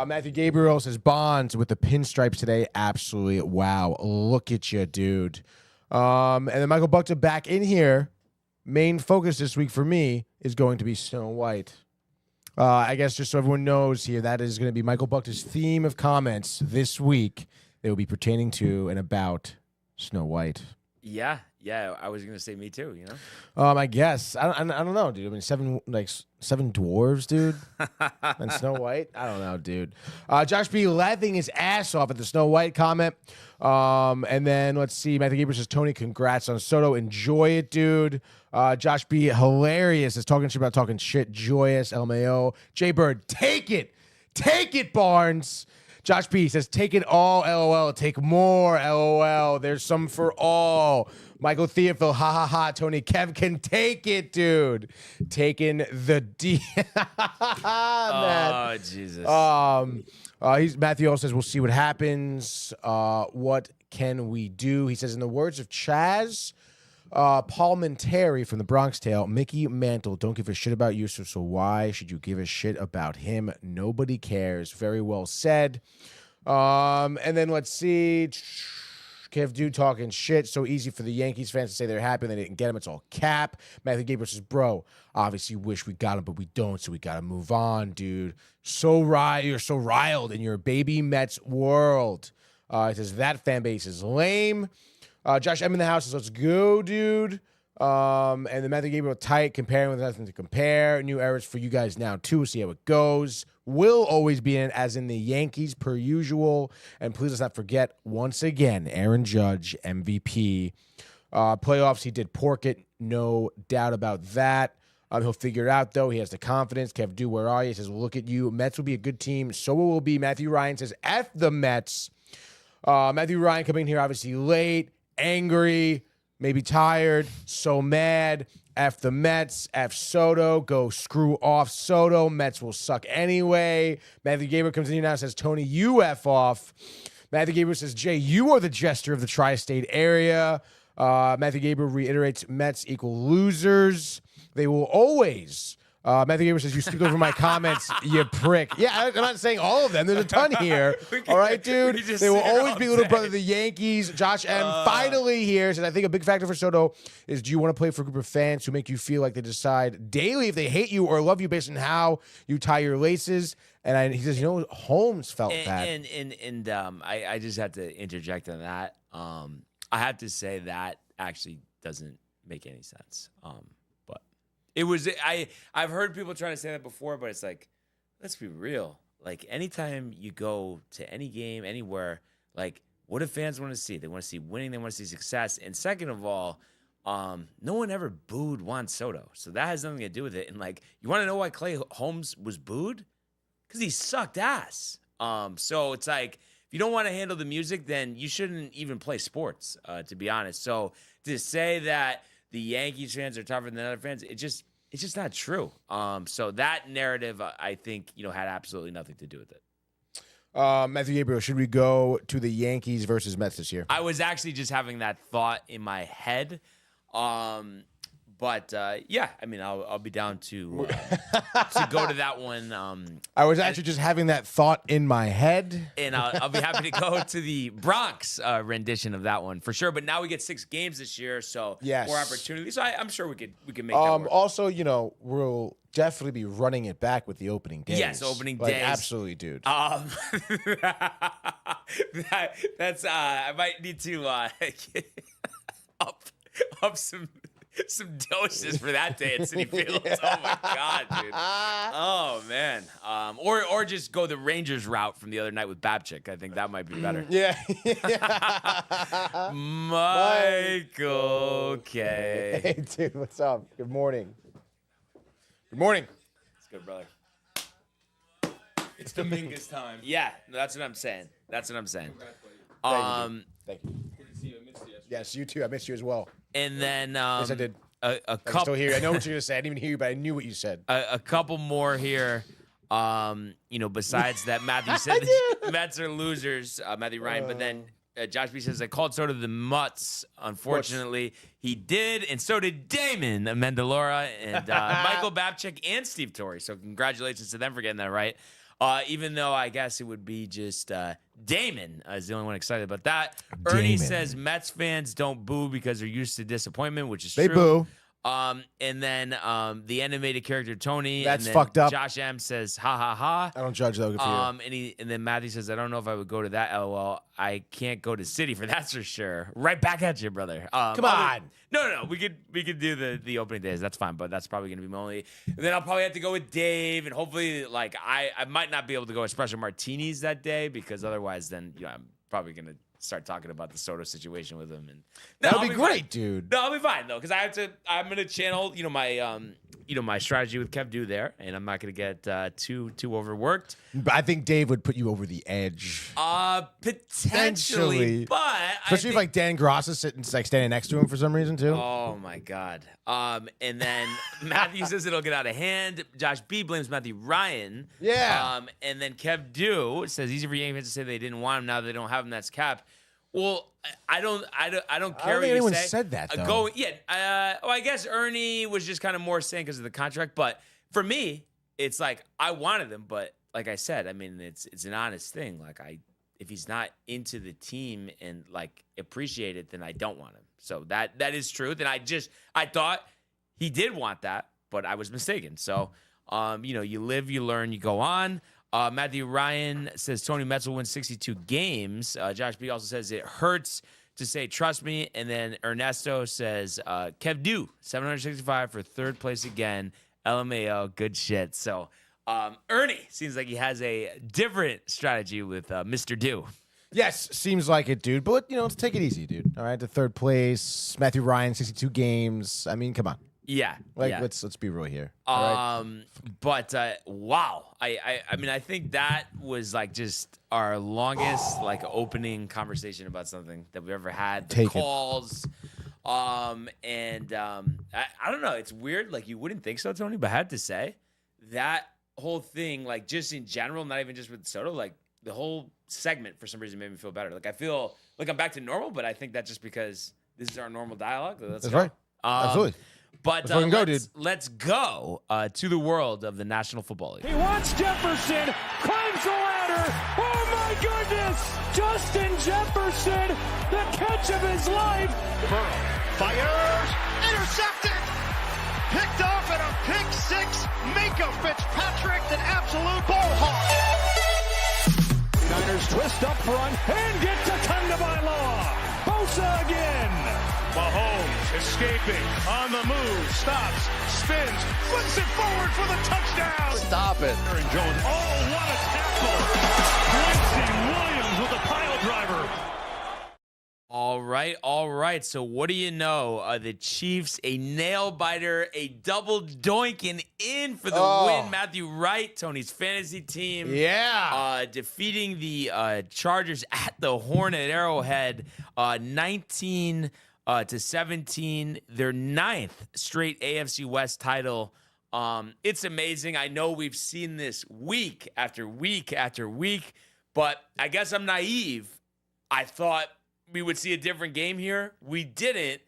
Matthew Gabriel says Bonds with the pinstripes today. Absolutely. Wow. Look at you, dude. And then Michael Buckta back in here. Main focus this week for me is going to be Snow White. I guess just so everyone knows here, that is going to be Michael Buckta's theme of comments this week. They will be pertaining to and about Snow White. Yeah, I was gonna say me too. I guess I don't know, dude. I mean, seven dwarves, dude, and Snow White. I don't know, dude. Josh B laughing his ass off at the Snow White comment. And then let's see. Matthew Gabriel says, Tony, congrats on Soto. Enjoy it, dude. Josh B hilarious is talking shit about talking shit. Joyous LMAO. Jay Bird, take it, Barnes. Josh B says, take it all, LOL. Take more, LOL. There's some for all. Michael Theophil, ha, ha, ha. Tony Kev can take it, dude. Taking the D. Oh, Jesus. Matthew also says, we'll see what happens. What can we do? He says, in the words of Chaz Palmentary from the Bronx Tale, Mickey Mantle, don't give a shit about you, so why should you give a shit about him? Nobody cares. Very well said. And then let's see. Kev Dude talking shit. So easy for the Yankees fans to say they're happy they didn't get him. It's all cap. Matthew Gabriel says, bro, obviously wish we got him, but we don't, so we got to move on, dude. You're so riled in your baby Mets world. He says, that fan base is lame. Josh M in the house says, let's go, dude. And then Matthew Gabriel tight, comparing with nothing to compare. New eras for you guys now, too. We'll see how it goes. Will always be in, as in the Yankees, per usual. And please let's not forget, once again, Aaron Judge, MVP. Playoffs, he did pork it. No doubt about that. He'll figure it out, though. He has the confidence. Kev Dew, where are you? He says, look at you. Mets will be a good team. So will be. Matthew Ryan says, F the Mets. Matthew Ryan coming in here obviously late, angry, maybe tired, so mad. F the Mets, F Soto, go screw off Soto. Mets will suck anyway. Matthew Gabriel comes in here now and says, Tony, you F off. Matthew Gabriel says, Jay, you are the jester of the tri-state area. Matthew Gabriel reiterates, Mets equal losers. They will always Matthew Gabriel says, you skipped over my comments, you prick. Yeah, I'm not saying all of them. There's a ton here. All right, dude? They will always be little brother of the Yankees. Josh M. finally here says, I think a big factor for Soto is, do you want to play for a group of fans who make you feel like they decide daily if they hate you or love you based on how you tie your laces? And he says, Holmes felt that. And I just have to interject on that. I have to say that actually doesn't make any sense. But it was I've heard people try to say that before, but it's like, let's be real. Like, anytime you go to any game, anywhere, like, what do fans want to see? They want to see winning. They want to see success. And second of all, no one ever booed Juan Soto, so that has nothing to do with it. And like, you want to know why Clay Holmes was booed? Because he sucked ass. So it's like, if you don't want to handle the music, then you shouldn't even play sports, to be honest. So to say that the Yankees fans are tougher than other fans, it's just not true. So that narrative, I think, had absolutely nothing to do with it. Matthew Gabriel, should we go to the Yankees versus Mets this year? I was actually just having that thought in my head. But yeah, I mean, I'll be down to go to that one. I was actually just having that thought in my head, and I'll be happy to go to the Bronx rendition of that one for sure. But now we get 6 games this year, so more opportunities. So I'm sure we could make that work. Also, we'll definitely be running it back with the opening days. Yes, opening days. Absolutely, dude. That's I might need to up some doses for that day at Citi Field. Oh my God, dude. Oh man. Or just go the Rangers route from the other night with Babchick. I think that might be better. Yeah. Michael K. Hey, dude, what's up? Good morning. Good morning. It's good, brother. It's Dominguez time. Yeah, that's what I'm saying. Thank you. Good to see you. I missed you yesterday. Yes, you too. I missed you as well. And then Yes, I did. a I couple. still hear you. I know what you're gonna say. I didn't even hear you, but I knew what you said. A couple more here. Besides that, Matthew said the Mets are losers, Matthew Ryan. But then Josh B says, I called Soto the Mutts. Unfortunately, he did, and so did Damon Amendola and Michael Babchick and Steve Torrey. So congratulations to them for getting that right. Even though I guess it would be just Damon is the only one excited about that. Ernie says Mets fans don't boo because they're used to disappointment, which is true. They boo. And then the animated character Tony. That's and then fucked up. Josh M says ha ha ha. I don't judge though. Good for you. And then Matthew says, I don't know if I would go to that. LOL. I can't go to City for that's for sure. Right back at you, brother. Come on. No. We could do the opening days. That's fine, but that's probably gonna be my only. And then I'll probably have to go with Dave, and hopefully, like I might not be able to go espresso martinis that day because otherwise, then I'm probably gonna start talking about the Soto situation with him, and That'll be great, dude. No, I'll be fine though, because I'm gonna channel, my strategy with Kev Do there, and I'm not gonna get too overworked. But I think Dave would put you over the edge. Potentially, but especially if like Dan Gross is sitting like standing next to him for some reason too. Oh my God. And then Matthew says it'll get out of hand. Josh B blames Matthew Ryan. Yeah. And then Kev Do says easy for Yankees to say they didn't want him now that they don't have him. That's cap. Well, I don't care I don't what think you anyone say. said that though. I guess Ernie was just kind of more saying because of the contract. But for me, it's like I wanted him, but like I said, I mean, it's an honest thing. Like if he's not into the team and like appreciate it, then I don't want him. So that is truth. And I thought he did want that, but I was mistaken. So you live, you learn, you go on. Matthew Ryan says Tony Mets will win 62 games. Josh B also says it hurts to say trust me. And then Ernesto says Kev Do 765 for third place again. LMAO, good shit. So Ernie seems like he has a different strategy with Mr. Do. Yes, seems like it, dude. But let's take it easy, dude. All right, to third place, Matthew Ryan, 62 games. I mean, come on. Yeah, let's be real here. But wow, I mean, I think that was like just our longest like opening conversation about something that we've ever had. The calls, I don't know. It's weird. Like you wouldn't think so, Tony, but I had to say that whole thing, like just in general, not even just with Soto, like the whole segment for some reason made me feel better. Like I feel like I'm back to normal, but I think that's just because this is our normal dialogue. That's right. Absolutely. But fucking go, dude. let's go to the world of the National Football League. He wants Jefferson, climbs the ladder. Oh my goodness! Justin Jefferson, the catch of his life. Burrow fires, intercepted, picked off at a pick six. Minka Fitzpatrick, an absolute ball hawk. Niners twist up front and get to Tagovailoa. Bosa again. Mahomes escaping on the move, stops, spins, flips it forward for the touchdown. Stop it. Aaron Jones. Oh, what a tackle! Quincy Williams with a pile driver. All right. So what do you know? The Chiefs, a nail biter, a double doinking in for the win. Matthew Wright, Tony's fantasy team. Yeah. Defeating the Chargers at the Horn at Arrowhead, 19 to 17, their 9th straight AFC West title. It's amazing. I know we've seen this week after week after week, but I guess I'm naive. I thought we would see a different game here. We didn't.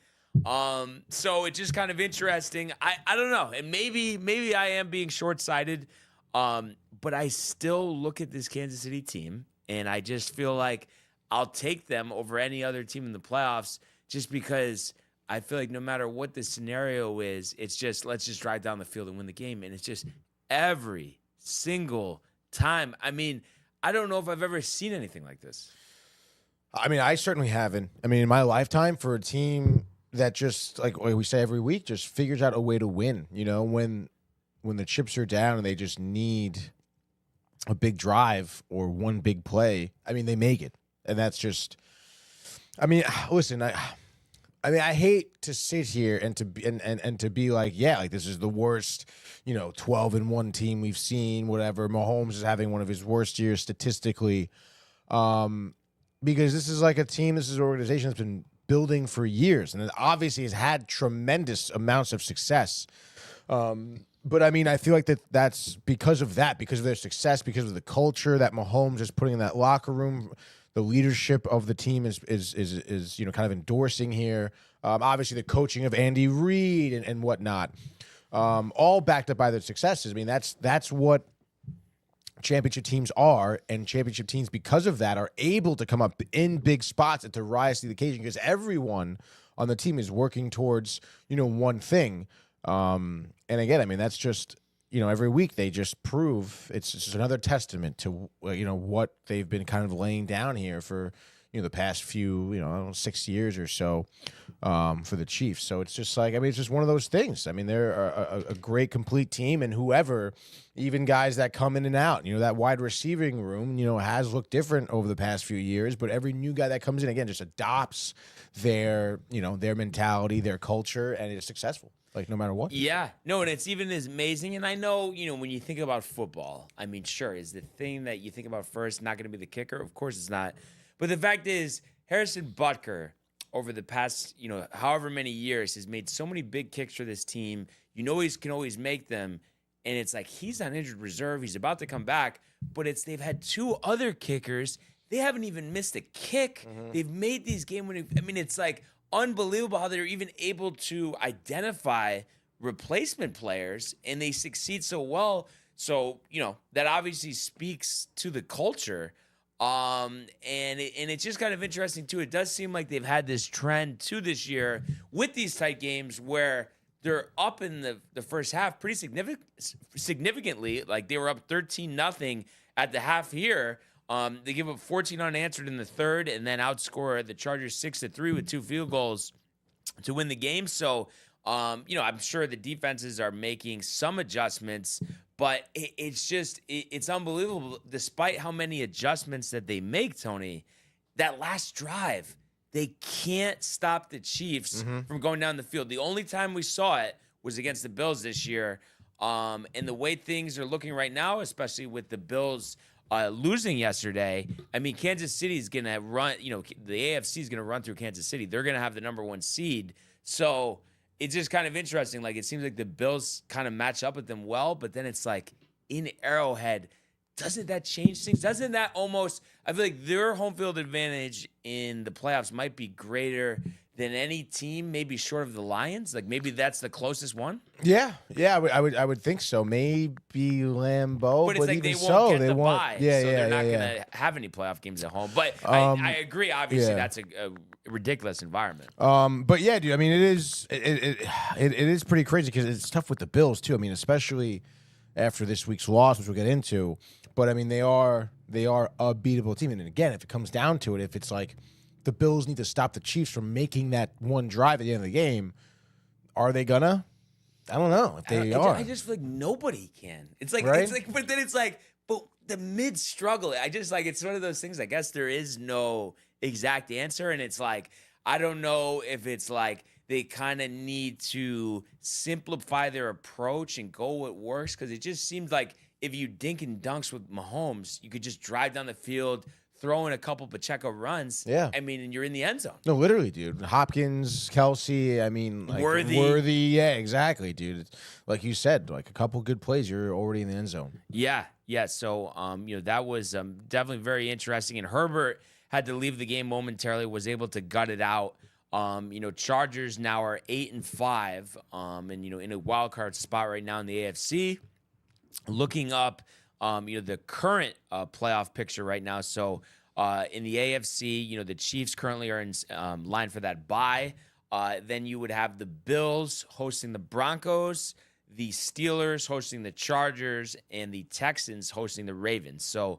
So it's just kind of interesting. I don't know. And maybe I am being short-sighted, but I still look at this Kansas City team, and I just feel like I'll take them over any other team in the playoffs just because I feel like no matter what the scenario is, it's just let's just drive down the field and win the game. And it's just every single time. I mean, I don't know if I've ever seen anything like this. I mean, I certainly haven't. I mean, in my lifetime, for a team that just, like we say every week, just figures out a way to win. You know, when the chips are down and they just need a big drive or one big play, I mean, they make it. And that's just, I mean, listen, I hate to sit here and to be like, yeah, like this is the worst, 12-1 team we've seen, whatever. Mahomes is having one of his worst years statistically. Because this is like a team, this is an organization that's been building for years, and it obviously has had tremendous amounts of success. But I mean, I feel like that's because of their success, because of the culture that Mahomes is putting in that locker room. The leadership of the team is kind of endorsing here. Obviously, the coaching of Andy Reid and whatnot, all backed up by their successes. I mean, that's what championship teams are, and championship teams, because of that, are able to come up in big spots and to rise to the occasion because everyone on the team is working towards one thing. And again, I mean, that's just every week they just prove it's just another testament to what they've been kind of laying down here for the past few 6 years or so for the Chiefs. So it's just like, I mean, it's just one of those things. I mean, they're a great complete team, and whoever, even guys that come in and out, that wide receiving room has looked different over the past few years, but every new guy that comes in, again, just adopts their their mentality, their culture, and is successful. Like, no matter what. Yeah. No, and it's even as amazing. And I know, when you think about football, I mean, sure, is the thing that you think about first not going to be the kicker? Of course it's not. But the fact is, Harrison Butker, over the past, however many years, has made so many big kicks for this team. He can always make them. And it's like he's on injured reserve. He's about to come back. But they've had 2 other kickers. They haven't even missed a kick. Mm-hmm. They've made these game-winning. I mean, it's like unbelievable how they're even able to identify replacement players, and they succeed so well. So, that obviously speaks to the culture. And it's just kind of interesting too. It does seem like they've had this trend to this year with these tight games where they're up in the first half pretty significantly. Like they were up 13-0 at the half here. They give up 14 unanswered in the third, and then outscore the Chargers 6-3 with 2 field goals to win the game. So, I'm sure the defenses are making some adjustments, but it's unbelievable. Despite how many adjustments that they make, Tony, that last drive, they can't stop the Chiefs from going down the field. The only time we saw it was against the Bills this year. And the way things are looking right now, especially with the Bills losing yesterday, I mean, Kansas City is going to run, the AFC is going to run through Kansas City. They're going to have the number 1 seed. So it's just kind of interesting. Like, it seems like the Bills kind of match up with them well, but then it's like in Arrowhead, doesn't that change things? Doesn't that almost, I feel like their home field advantage in the playoffs might be greater than any team, maybe short of the Lions? Like maybe that's the closest one? Yeah, I would think so. Maybe Lambeau, But it's like even they won't so, get they the won't. bye, Yeah, so yeah, they're not yeah, going to have any playoff games at home. But I agree, obviously, yeah. that's a ridiculous environment. But yeah, dude. I mean, it is pretty crazy because it's tough with the Bills too. I mean, especially after this week's loss, which we'll get into. But I mean, they are a beatable team. And again, if it comes down to it, if it's like the Bills need to stop the Chiefs from making that one drive at the end of the game, are they gonna? I don't know if they are. I just feel like nobody can. It's like, Right? it's like, but then it's like, but the mid struggle. I just like, it's one of those things. I guess there is no exact answer, and it's like, I don't know if it's like they kind of need to simplify their approach and go what works, because it just seems like if you dink and dunks with Mahomes, you could just drive down the field, throw in a couple Pacheco runs. Yeah. I mean, and you're in the end zone. No, literally, dude. Hopkins, Kelsey, I mean, like, Worthy. Yeah, exactly, dude. It's, like you said, like a couple good plays, you're already in the end zone. Yeah. So, that was definitely very interesting. And Herbert had to leave the game momentarily, was able to gut it out. Chargers now are 8-5, and in a wild card spot right now in the AFC. Looking up, the current playoff picture right now. So, in the AFC, the Chiefs currently are in line for that bye. Then you would have the Bills hosting the Broncos, the Steelers hosting the Chargers, and the Texans hosting the Ravens. So,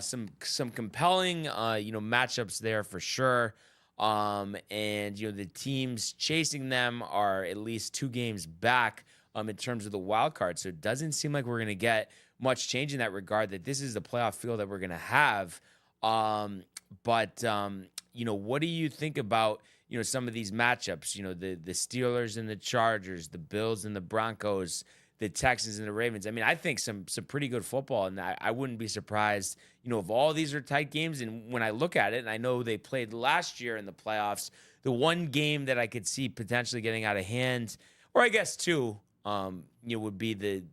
some compelling, matchups there for sure. And the teams chasing them are at least 2 games back in terms of the wild card. So it doesn't seem like we're going to get much change in that regard, that this is the playoff field that we're going to have. But what do you think about, some of these matchups, the Steelers and the Chargers, the Bills and the Broncos, the Texans and the Ravens? I mean, I think some pretty good football, and I wouldn't be surprised, if all these are tight games. And when I look at it, and I know they played last year in the playoffs, the one game that I could see potentially getting out of hand, or I guess 2, would be the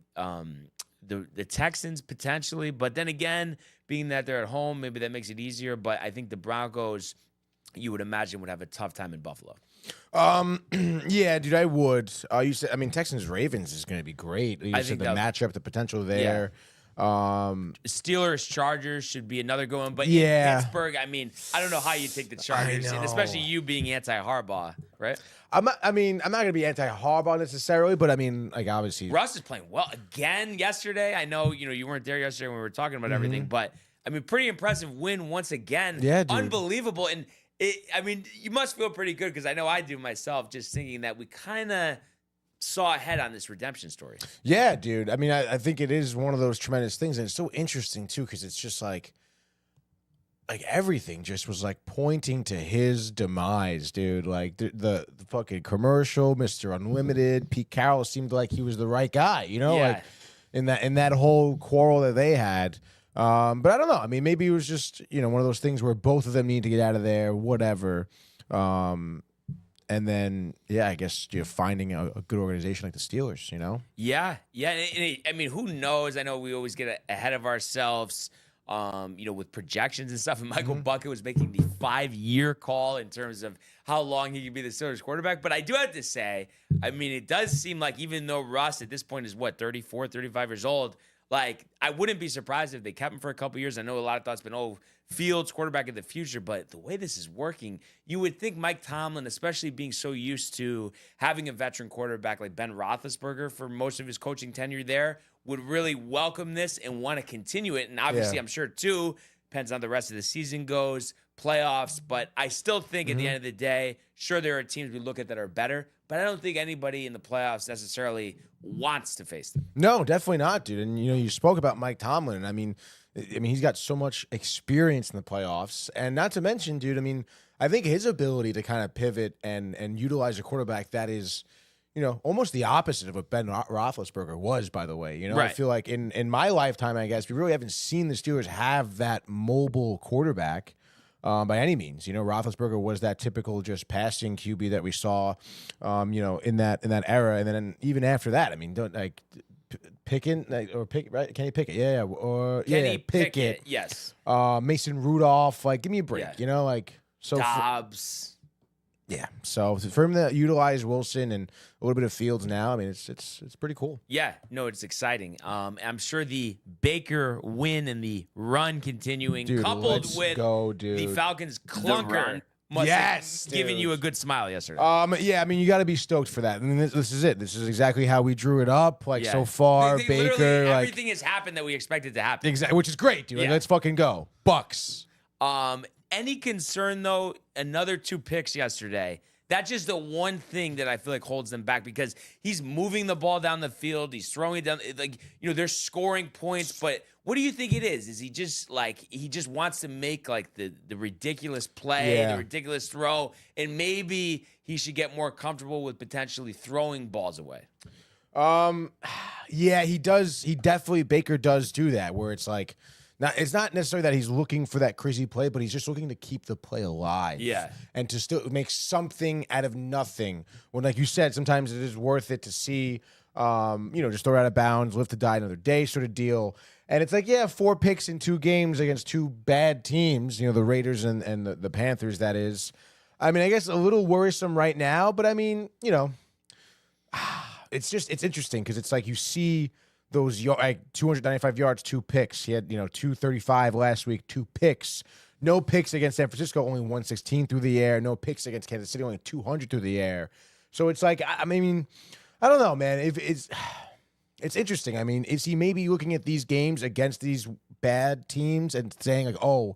Texans potentially. But then again, being that they're at home, maybe that makes it easier. But I think the Broncos, you would imagine, would have a tough time in Buffalo. Yeah, dude, I would. You said, Texans Ravens is going to be great. You said the matchup, the potential there. Steelers Chargers should be another good one, but yeah, in Pittsburgh, I mean, I don't know how you take the Chargers, and especially you being anti-Harbaugh, right? I'm not going to be anti-Harbaugh necessarily, but I mean, like, obviously, Russ is playing well again yesterday. I know you weren't there yesterday when we were talking about everything, but I mean, pretty impressive win once again. Yeah, dude. Unbelievable. And you must feel pretty good, because I know I do myself, just thinking that we kind of saw ahead on this redemption story. Yeah, dude. I mean, I think it is one of those tremendous things, and it's so interesting too, because it's just like everything just was like pointing to his demise, dude. Like the fucking commercial, Mr. Unlimited, Pete Carroll seemed like he was the right guy, like in that whole quarrel that they had. But I don't know. I mean, maybe it was just, one of those things where both of them need to get out of there, whatever. And then, I guess you're finding a good organization like the Steelers, Yeah. I mean, who knows? I know we always get ahead of ourselves, with projections and stuff. And Michael Bucket was making the 5-year call in terms of how long he could be the Steelers quarterback. But I do have to say, I mean, it does seem like, even though Russ at this point is 34, 35 years old, like, I wouldn't be surprised if they kept him for a couple years. I know a lot of thoughts been, Fields quarterback in the future, but the way this is working, you would think Mike Tomlin, especially being so used to having a veteran quarterback like Ben Roethlisberger for most of his coaching tenure there, would really welcome this and want to continue it. And obviously, I'm sure too, depends on how the rest of the season goes, playoffs. But I still think at the end of the day, sure, there are teams we look at that are better, but I don't think anybody in the playoffs necessarily wants to face them. No, definitely not, dude. And you spoke about Mike Tomlin. I mean, he's got so much experience in the playoffs, and not to mention, dude, I think his ability to kind of pivot and utilize a quarterback that is, almost the opposite of what Ben Roethlisberger was, by the way. Right. I feel like in my lifetime, I guess, we really haven't seen the Steelers have that mobile quarterback by any means. Roethlisberger was that typical just passing QB that we saw, in that era, and then even after that, Pickett or Pickett, right? Kenny Pickett, yeah, or Kenny Pickett. Yes. Mason Rudolph, like, give me a break, Yeah. you know, like so. Dobbs. So for him to utilize Wilson and a little bit of Fields now, I mean, it's pretty cool. Yeah, no, it's exciting. I'm sure the Baker win and the run continuing, Dude, coupled let's with go, dude. the Falcons clunker, must Yes, have given dude. you a good smile yesterday. Yeah, I mean, you got to be stoked for that. I mean, this is it. This is exactly how we drew it up. Like Yeah. so far, Literally Baker, like everything has happened that we expected to happen. exactly, which is great, dude. Like, Yeah. let's fucking go, Bucks. Any concern though? Another 2 picks yesterday. That's just the one thing that I feel like holds them back because he's moving the ball down the field. He's throwing it down. Like, they're scoring points. But what do you think it is? Is he just he just wants to make like the ridiculous play, Yeah. the ridiculous throw, and maybe he should get more comfortable with potentially throwing balls away? Yeah, he does. He definitely Baker does do that, where it's like, it's not necessarily that he's looking for that crazy play, but he's just looking to keep the play alive. Yeah. And to still make something out of nothing. When, like you said, sometimes it is worth it to see, just throw it out of bounds, live to die another day sort of deal. And it's like, 4 picks in 2 games against 2 bad teams, the Raiders and the Panthers, that is. I mean, I guess a little worrisome right now, but I mean, it's interesting because it's like you see those 295 yards, 2 picks. He had 235 last week, 2 picks. No picks against San Francisco, only 116 through the air. No picks against Kansas City, only 200 through the air. So it's like, I mean, I don't know, man. If it's interesting. I mean, is he maybe looking at these games against these bad teams and saying like, oh,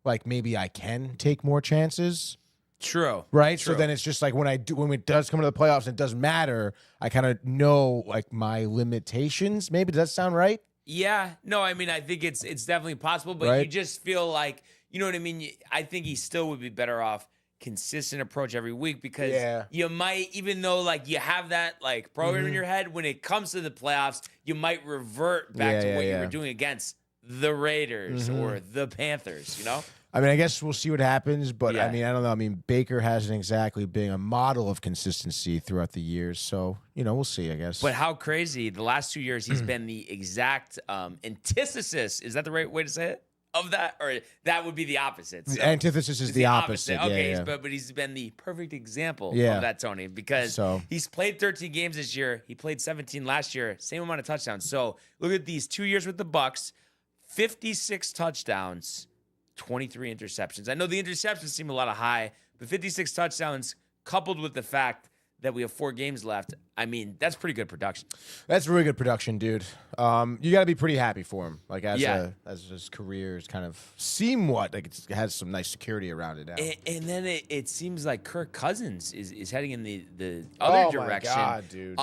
like maybe I can take more chances? True. Right. True. So then it's just like when it does come to the playoffs and it doesn't matter, I kind of know like my limitations. Maybe does that sound right? Yeah. No, I mean, I think it's definitely possible, but Right. you just feel like, you know what I mean? I think he still would be better off consistent approach every week because you might, even though like you have that like program in your head, when it comes to the playoffs, you might revert back to what you were doing against the Raiders or the Panthers, I mean, I guess we'll see what happens, but Yeah. I mean, I don't know. I mean, Baker hasn't exactly been a model of consistency throughout the years, so we'll see. I guess. But how crazy, the last 2 years, he's been the exact antithesis. Is that the right way to say it? Of that? Or that would be the opposite. So Antithesis is it's the opposite. Okay, Yeah. But he's been the perfect example of Yeah. that, Tony, because he's played 13 games this year. He played 17 last year, same amount of touchdowns. So look at these 2 years with the Bucks, 56 touchdowns, 23 interceptions. I know the interceptions seem a lot of high, but 56 touchdowns coupled with the fact that we have 4 games left, I mean, that's pretty good production. That's really good production, dude. You got to be pretty happy for him. Like as his career is kind of it has some nice security around it now. And then it seems like Kirk Cousins is heading in the other direction. Oh my God, dude.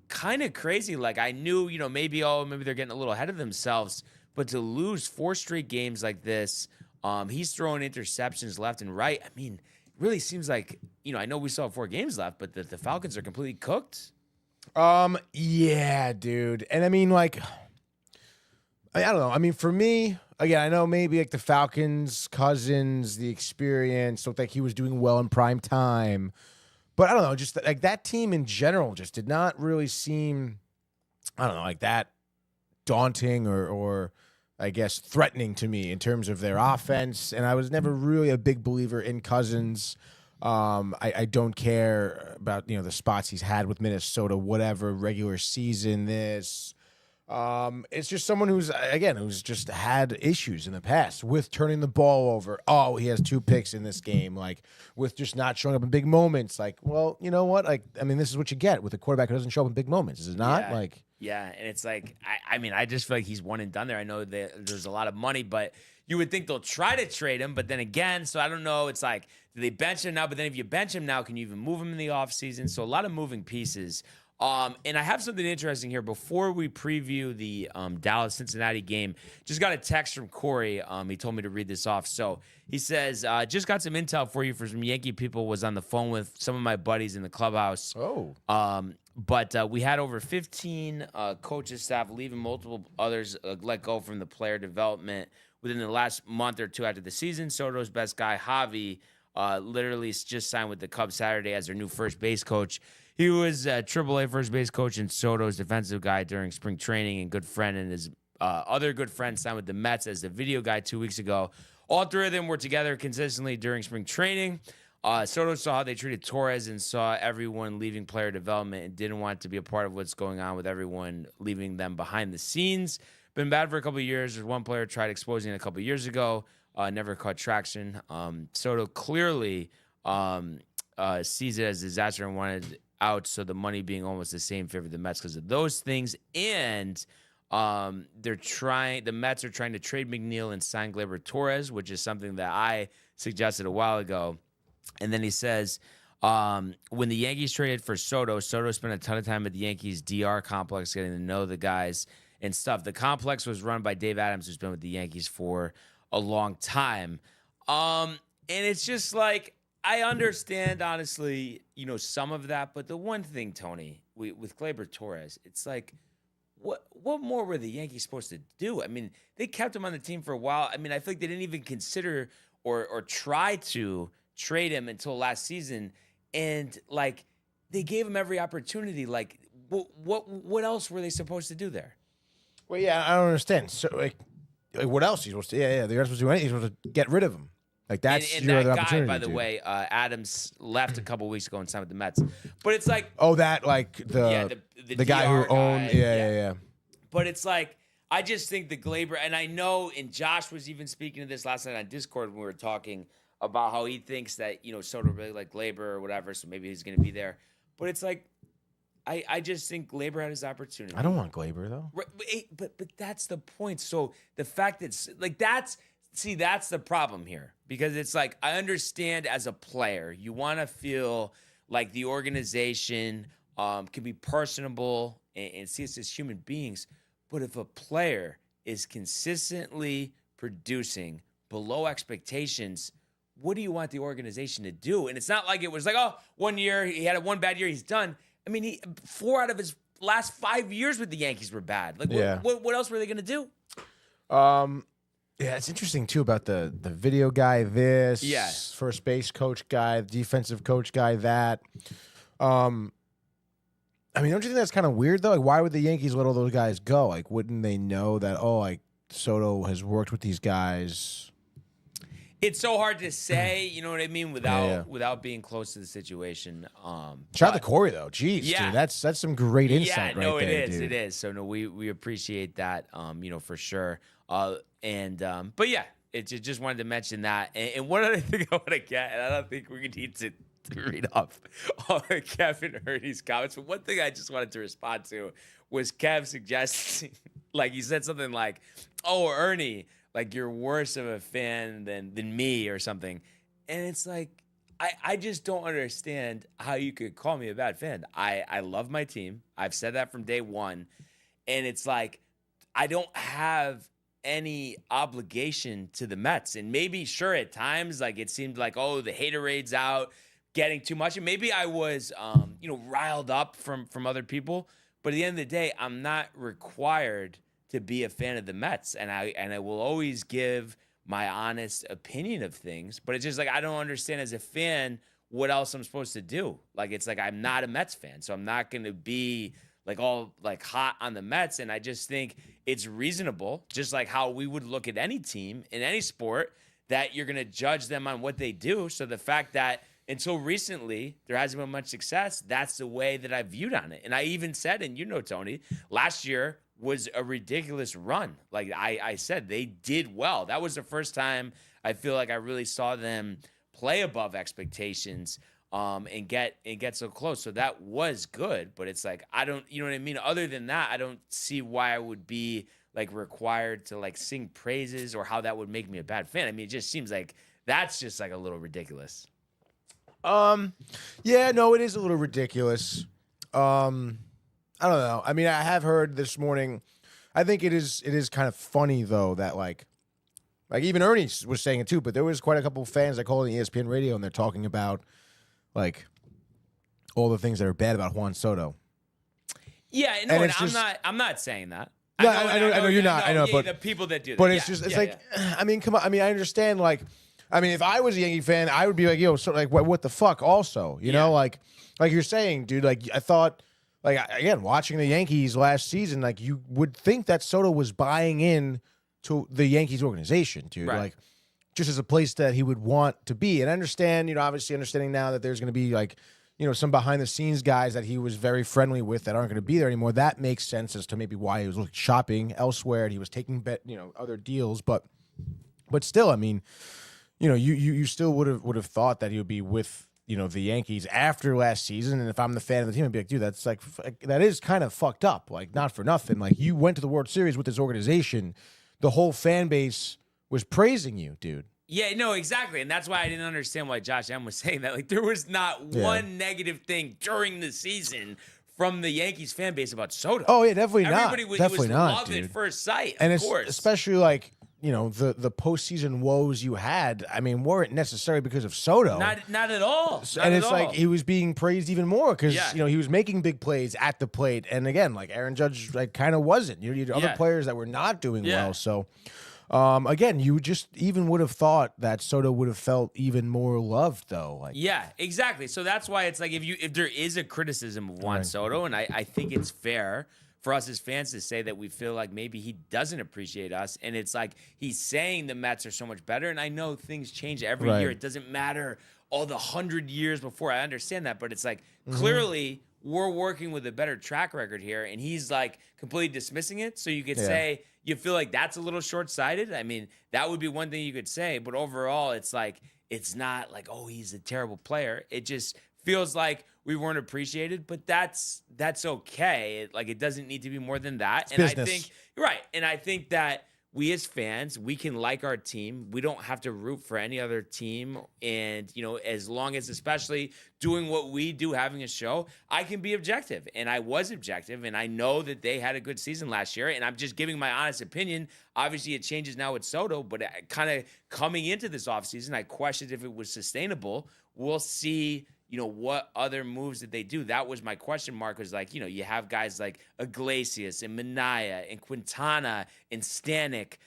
Kind of crazy. Like I knew, maybe they're getting a little ahead of themselves, but to lose 4 straight games like this, he's throwing interceptions left and right. I mean, it really seems like, I know we still have 4 games left, but the Falcons are completely cooked. Yeah, dude. And I mean, like, I don't know. I mean, for me, again, I know maybe like the Falcons, Cousins, the experience, looked like he was doing well in prime time. But I don't know, just like that team in general just did not really seem, I don't know, like that daunting or I guess threatening to me in terms of their offense. And I was never really a big believer in Cousins. I don't care about, the spots he's had with Minnesota, whatever, regular season, this. It's just someone who's just had issues in the past with turning the ball over. Oh, he has 2 picks in this game, like with just not showing up in big moments. Like, well, you know what? Like, I mean, this is what you get with a quarterback who doesn't show up in big moments, is it not? Yeah. Like, yeah, and it's like, I mean, I just feel like he's one and done there. I know that there's a lot of money, but you would think they'll try to trade him. But then again, so I don't know. It's like, do they bench him now? But then if you bench him now, can you even move him in the offseason? So a lot of moving pieces. And I have something interesting here before we preview the Dallas-Cincinnati game. Just got a text from Corey. He told me to read this off. So he says, just got some intel for you for some Yankee people. Was on the phone with some of my buddies in the clubhouse. But we had over 15 coaches, staff leaving, multiple others let go from the player development within the last month or 2 after the season. Soto's best guy, Javi, literally just signed with the Cubs Saturday as their new first base coach. He was a AAA first base coach and Soto's defensive guy during spring training, and good friend, and his other good friend signed with the Mets as the video guy 2 weeks ago. All three of them were together consistently during spring training. Soto saw how they treated Torres and saw everyone leaving player development and didn't want to be a part of what's going on with everyone leaving them behind the scenes. Been bad for a couple of years. There's one player tried exposing it a couple of years ago, never caught traction. Soto clearly sees it as a disaster and wanted out, so the money being almost the same favored the Mets because of those things. And the Mets are trying to trade McNeil and sign Gleyber Torres, which is something that I suggested a while ago. And then he says, when the Yankees traded for Soto spent a ton of time at the Yankees DR complex getting to know the guys and stuff. The complex was run by Dave Adams, who's been with the Yankees for a long time. And it's just like, I understand, honestly, some of that. But the one thing, Tony, with Gleyber Torres, it's like, what more were the Yankees supposed to do? I mean, they kept him on the team for a while. I mean, I feel like they didn't even consider or try to trade him until last season, and like they gave him every opportunity. Like, what else were they supposed to do there? Well, yeah, I don't understand. So, like what else are you supposed to? Yeah, they're not supposed to do anything. You're supposed to get rid of him. Like that's and your that other guy, opportunity. by the way, Adams left a couple weeks ago and signed with the Mets. But it's like, that like the guy DR who owned, yeah. But it's like, I just think the Gleyber, and I know, and Josh was even speaking to this last night on Discord when we were talking about how he thinks that, Soto really like Gleyber or whatever, so maybe he's going to be there. But it's like, I just think Gleyber had his opportunity. I don't want Gleyber, though. Right, but that's the point. So the fact that, like, that's the problem here. Because it's like, I understand as a player, you want to feel like the organization can be personable and see us as human beings. But if a player is consistently producing below expectations, what do you want the organization to do? And it's not like it was like, 1 year, he had one bad year, he's done. I mean, 4 out of his last 5 years with the Yankees were bad. Like, what else were they going to do? Yeah, it's interesting, too, about the video guy, first base coach guy, defensive coach guy, that. I mean, don't you think that's kind of weird, though? Like, why would the Yankees let all those guys go? Like, wouldn't they know that, Soto has worked with these guys? It's so hard to say, you know what I mean, without being close to the situation. Shout out to Corey, though. Jeez, dude, that's some great insight right there, dude. It is. So, no, we appreciate that, for sure. But yeah, just wanted to mention that. And one other thing I want to get, and I don't think we need to read off all of Kevin Ernie's comments, but one thing I just wanted to respond to was Kev suggesting, like, he said something like, Ernie, like, you're worse of a fan than me or something. And it's like, I just don't understand how you could call me a bad fan. I love my team. I've said that from day one. And it's like, I don't have any obligation to the Mets. And maybe, sure, at times, like, it seemed like, the haterade's out, getting too much. And maybe I was, riled up from other people. But at the end of the day, I'm not required to be a fan of the Mets. And I will always give my honest opinion of things. But it's just like, I don't understand as a fan what else I'm supposed to do. Like, it's like, I'm not a Mets fan, so I'm not going to be like all like hot on the Mets. And I just think it's reasonable, just like how we would look at any team in any sport, that you're going to judge them on what they do. So the fact that until recently there hasn't been much success, that's the way that I viewed on it. And I even said, and Tony, last year was a ridiculous run. Like I said, they did well. That was the first time I feel like I really saw them play above expectations and get so close. So that was good, but it's like, I don't, you know what I mean? Other than that, I don't see why I would be like required to like sing praises or how that would make me a bad fan. I mean, it just seems like that's just like a little ridiculous. Yeah, no, it is a little ridiculous. I don't know. I mean, I have heard this morning, I think it is kind of funny though that like even Ernie was saying it too, but there was quite a couple of fans that call in the ESPN radio and they're talking about like all the things that are bad about Juan Soto. Yeah, no, and I'm not saying that. No, I know you're not. I know, but the people that do that. But it's just, it's like, I mean, come on. I mean, I understand, like, I mean, if I was a Yankee fan, I would be like, yo, so like, what the fuck? Also, you know, like you're saying, dude. Like I thought, like again, watching the Yankees last season, like you would think that Soto was buying in to the Yankees organization, dude. Right. Like just as a place that he would want to be. And I understand, you know, obviously understanding now that there's going to be like, you know, some behind the scenes guys that he was very friendly with that aren't going to be there anymore. That makes sense as to maybe why he was shopping elsewhere and he was taking other deals. But still, I mean, you know, you still would have thought that he would be with, you know, the Yankees after last season. And if I'm the fan of the team, I'd be like, dude, that's like that is kind of fucked up. Like, not for nothing. Like, you went to the World Series with this organization. The whole fan base was praising you, dude. Yeah, no, exactly. And that's why I didn't understand why Josh M was saying that. Like, there was not one negative thing during the season from the Yankees fan base about Soto. Oh, yeah, definitely Everybody not. Was, Definitely it was not, love dude. at first sight, And of it's course. especially like, you know, the postseason woes you had, I mean, weren't necessarily because of Soto. Not at all. Not And at it's all. like he was being praised even more because, Yeah. you know, he was making big plays at the plate. And again, like Aaron Judge, like kind of wasn't. You had other players that were not doing well. So, again, you just even would have thought that Soto would have felt even more loved, though. Like, yeah, exactly. So that's why it's like if there is a criticism of Juan Soto, and I think it's fair for us as fans to say that we feel like maybe he doesn't appreciate us, and it's like he's saying the Mets are so much better, and I know things change every year. It doesn't matter all the 100 years before. I understand that, but it's like clearly we're working with a better track record here, and he's like completely dismissing it. So you could say you feel like that's a little short-sighted. I mean, that would be one thing you could say, but overall, it's like it's not like, oh, he's a terrible player. It just feels like we weren't appreciated, but that's okay. It doesn't need to be more than that. It's business. I think right, and I think that we as fans, we can like our team. We don't have to root for any other team. And, you know, as long as, especially doing what we do, having a show, I can be objective. And I was objective. And I know that they had a good season last year. And I'm just giving my honest opinion. Obviously, it changes now with Soto. But kind of coming into this offseason, I questioned if it was sustainable. We'll see, you know, what other moves did they do? That was my question mark, was like, you know, you have guys like Iglesias and Minaya and Quintana and Stanek,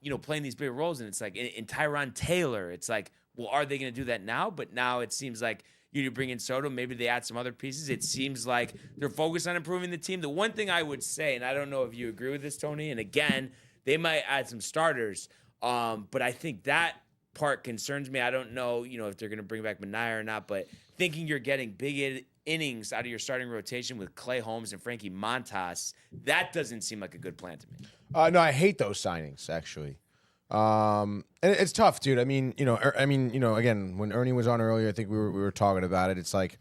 you know, playing these big roles. And it's like, and Tyron Taylor, it's like, well, are they going to do that now? But now it seems like you bring in Soto, maybe they add some other pieces. It seems like they're focused on improving the team. The one thing I would say, and I don't know if you agree with this, Tony, and again, they might add some starters, but I think that part concerns me. I don't know, you know, if they're going to bring back Minaya or not, but thinking you're getting big innings out of your starting rotation with Clay Holmes and Frankie Montas, that doesn't seem like a good plan to me. No, I hate those signings, actually. And it's tough, dude. I mean, you know, again, when Ernie was on earlier, I think we were talking about it. It's like,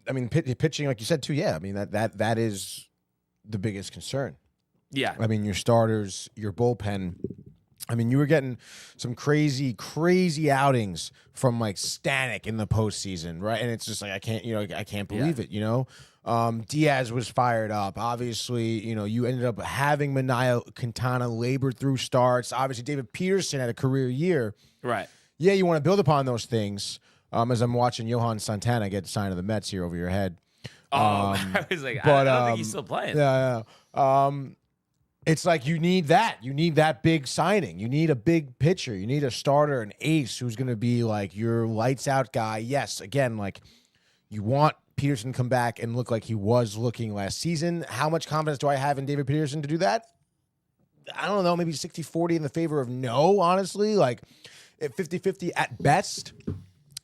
I mean, pitching, like you said too. Yeah, I mean that is the biggest concern. Yeah, I mean, your starters, your bullpen. I mean, you were getting some crazy outings from like Stanek in the postseason, right? And it's just like I can't believe it, you know. Diaz was fired up. Obviously, you know, you ended up having Minaya Quintana labor through starts. Obviously, David Peterson had a career year. right. Yeah, you want to build upon those things. As I'm watching Johan Santana get signed to the Mets here over your head. I was like, but, I don't think he's still playing. Yeah. It's like you need that. You need that big signing. You need a big pitcher. You need a starter, an ace who's going to be like your lights out guy. Yes, again, like you want Peterson to come back and look like he was looking last season. How much confidence do I have in David Peterson to do that? I don't know, maybe 60-40 in the favor of no, honestly. Like at 50-50 at best.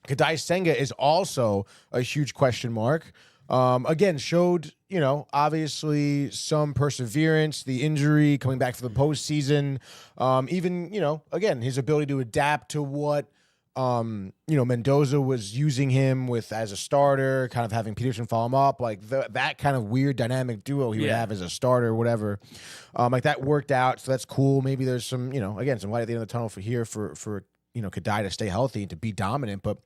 Kadai Senga is also a huge question mark. Again, showed, you know, obviously some perseverance, the injury, coming back for the postseason. Even, you know, again, his ability to adapt to what, you know, Mendoza was using him with as a starter, kind of having Peterson follow him up, like that kind of weird dynamic duo he would have as a starter, whatever. Like that worked out, so that's cool. Maybe there's some, you know, again, some light at the end of the tunnel for you know, Kadai to stay healthy and to be dominant, but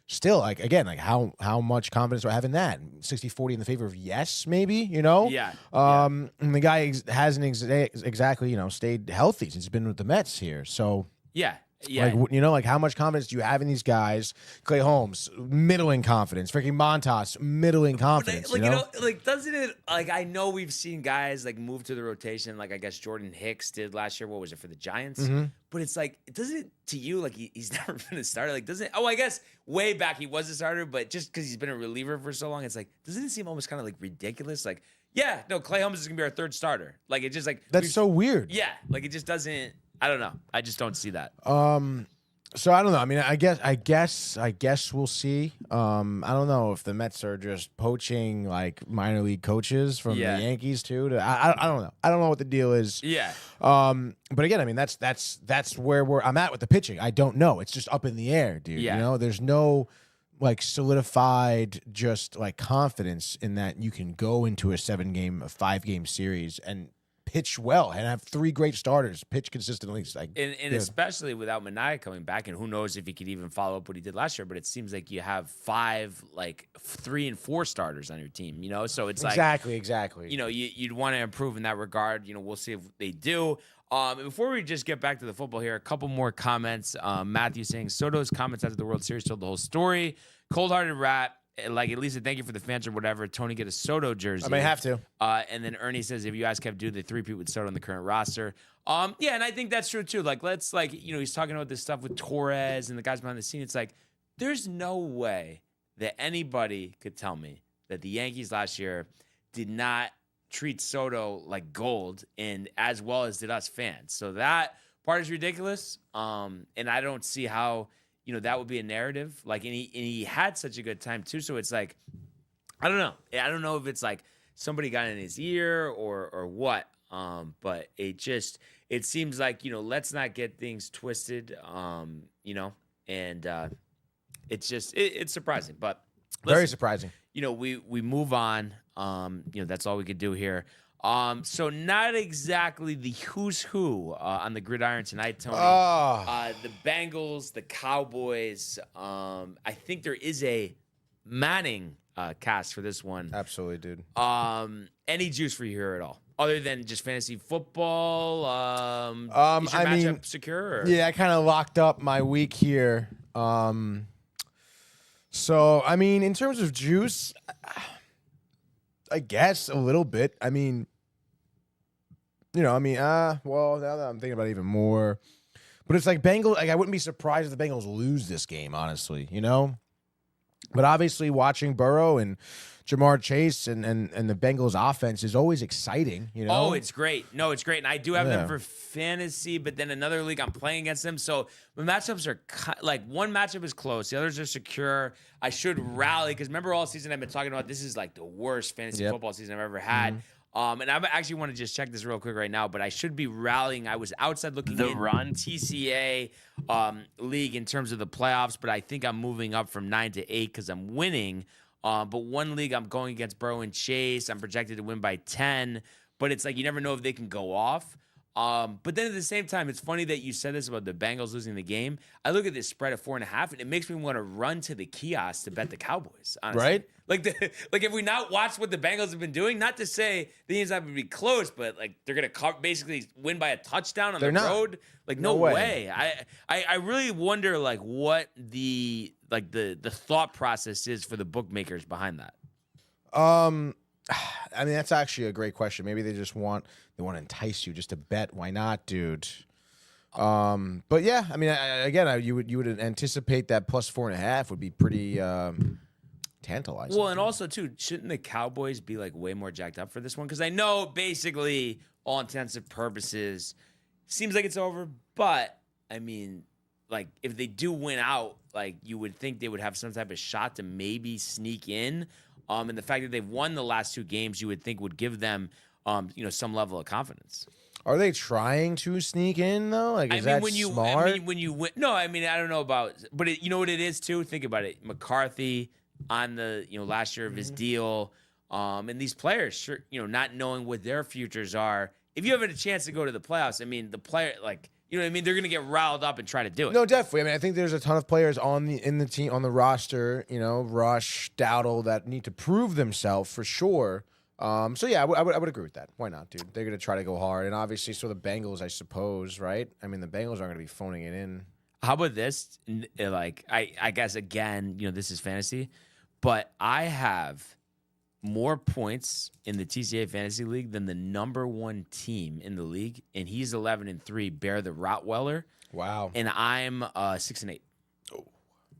still, like, again, like how much confidence do I have in that? 60-40 in the favor of yes, maybe, you know? Yeah. And the guy hasn't exactly, you know, stayed healthy since he's been with the Mets here. So Yeah. Yeah. Like, like how much confidence do you have in these guys? Clay Holmes, middling confidence. Freaking Montas, middling confidence. Doesn't it, like, I know we've seen guys like move to the rotation, like I guess Jordan Hicks did last year. What was it for the Giants? Mm-hmm. But it's like, doesn't it to you, like he's never been a starter? Like, I guess way back he was a starter, but just because he's been a reliever for so long, it's like, doesn't it seem almost kind of like ridiculous? Like, yeah, no, Clay Holmes is going to be our third starter. Like, it just like. That's so weird. Yeah, like it just doesn't. I don't know. I just don't see that. So I don't know. I mean, I guess we'll see. I don't know if the Mets are just poaching like minor league coaches from the Yankees too. I don't know. I don't know what the deal is. Yeah. But again, I mean, that's where I'm at with the pitching. I don't know. It's just up in the air, dude. Yeah. There's no like solidified just like confidence in that you can go into a 5-game series and pitch well and have 3 great starters, pitch consistently. Like, and especially without Manaea coming back, and who knows if he could even follow up what he did last year. But it seems like you have 5, like 3 and 4 starters on your team. So it's exactly. You'd want to improve in that regard. We'll see if they do. Before we just get back to the football here, a couple more comments. Matthew saying Soto's comments after the World Series told the whole story. Cold-hearted rat. Like, at least thank you for the fans or whatever. Tony, get a Soto jersey. I may have to. And then Ernie says, if you ask Kev, do the 3-peat with Soto on the current roster. Yeah, and I think that's true too. Like, he's talking about this stuff with Torres and the guys behind the scene. It's like, there's no way that anybody could tell me that the Yankees last year did not treat Soto like gold, and as well as did us fans. So that part is ridiculous. And I don't see how. That would be a narrative. Like, and he had such a good time too. So it's like, I don't know. I don't know if it's like somebody got in his ear or what. But it seems like, let's not get things twisted. And it's surprising, but very surprising. We move on. That's all we could do here. So not exactly the who's who on the gridiron tonight, Tony. The Bengals, the Cowboys. I think there is a Manning cast for this one. Absolutely, dude. Any juice for you here at all, other than just fantasy football? Is your matchup secure? Or? Yeah, I kind of locked up my week here. So I mean, in terms of juice, I guess a little bit. I mean. Well, now that I'm thinking about it even more, but it's like Bengals. Like, I wouldn't be surprised if the Bengals lose this game, honestly. But obviously, watching Burrow and Jamar Chase and the Bengals offense is always exciting. Oh, it's great. No, it's great, and I do have them for fantasy. But then another league, I'm playing against them. So the matchups are like one matchup is close, the others are secure. I should rally because remember all season I've been talking about this is like the worst fantasy football season I've ever had. Mm-hmm. And I actually want to just check this real quick right now, but I should be rallying. I was outside looking the in run TCA league in terms of the playoffs, but I think I'm moving up from 9 to 8 because I'm winning. But one league I'm going against Burrow and Chase. I'm projected to win by 10, but it's like you never know if they can go off. But then at the same time, it's funny that you said this about the Bengals losing the game. I look at this spread of 4.5, and it makes me want to run to the kiosk to bet the Cowboys. Honestly. Right? Like if we not watch what the Bengals have been doing, not to say the game's not going to be close, but like they're going to basically win by a touchdown on the road. Like no way. I really wonder like what the thought process is for the bookmakers behind that. I mean, that's actually a great question. Maybe they just want to entice you just to bet. Why not, dude? But yeah, I mean, you would anticipate that plus 4.5 would be pretty tantalizing. Well, and also too, shouldn't the Cowboys be like way more jacked up for this one? Because I know basically all intents and purposes seems like it's over, but I mean, like if they do win out, like you would think they would have some type of shot to maybe sneak in. And the fact that they've won the last 2 games, you would think would give them, some level of confidence. Are they trying to sneak in though? Like, is that smart? I mean, when you win, no, I mean, I don't know about, but you know what it is too. Think about it. McCarthy on the last year of his deal, and these players, sure, not knowing what their futures are. If you have a chance to go to the playoffs, I mean, the player like. You know what I mean? They're going to get riled up and try to do it. No, definitely. I mean, I think there's a ton of players in the team, on the roster, Rush, Dowdle, that need to prove themselves for sure. So yeah, I would agree with that. Why not, dude? They're going to try to go hard. And obviously, so the Bengals, I suppose, right? I mean, the Bengals aren't going to be phoning it in. How about this? Like, I guess, again, this is fantasy, but I have more points in the TCA Fantasy League than the number one team in the league, and he's 11-3, Bear the Rottweiler. Wow. And I'm 6-8. Oh.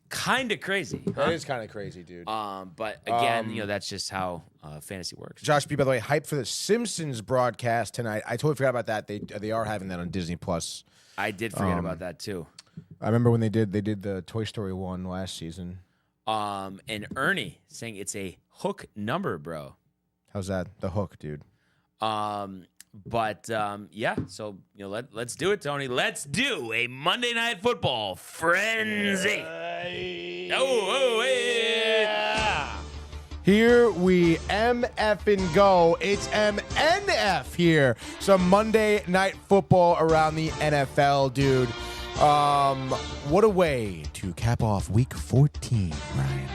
Kind of crazy. That is kind of crazy, dude. But again, that's just how fantasy works. Josh B, by the way, hype for the Simpsons broadcast tonight. I totally forgot about that. They are having that on Disney Plus. I did forget about that too. I remember when they did the Toy Story 1 last season. And Ernie saying it's a hook number, bro. How's that? The hook, dude. But yeah, so let's do it, Tony. Let's do a Monday Night Football frenzy. Yeah. Here we MF and go. It's MNF here. Some Monday Night Football around the NFL, dude. What a way to cap off Week 14, Ryan.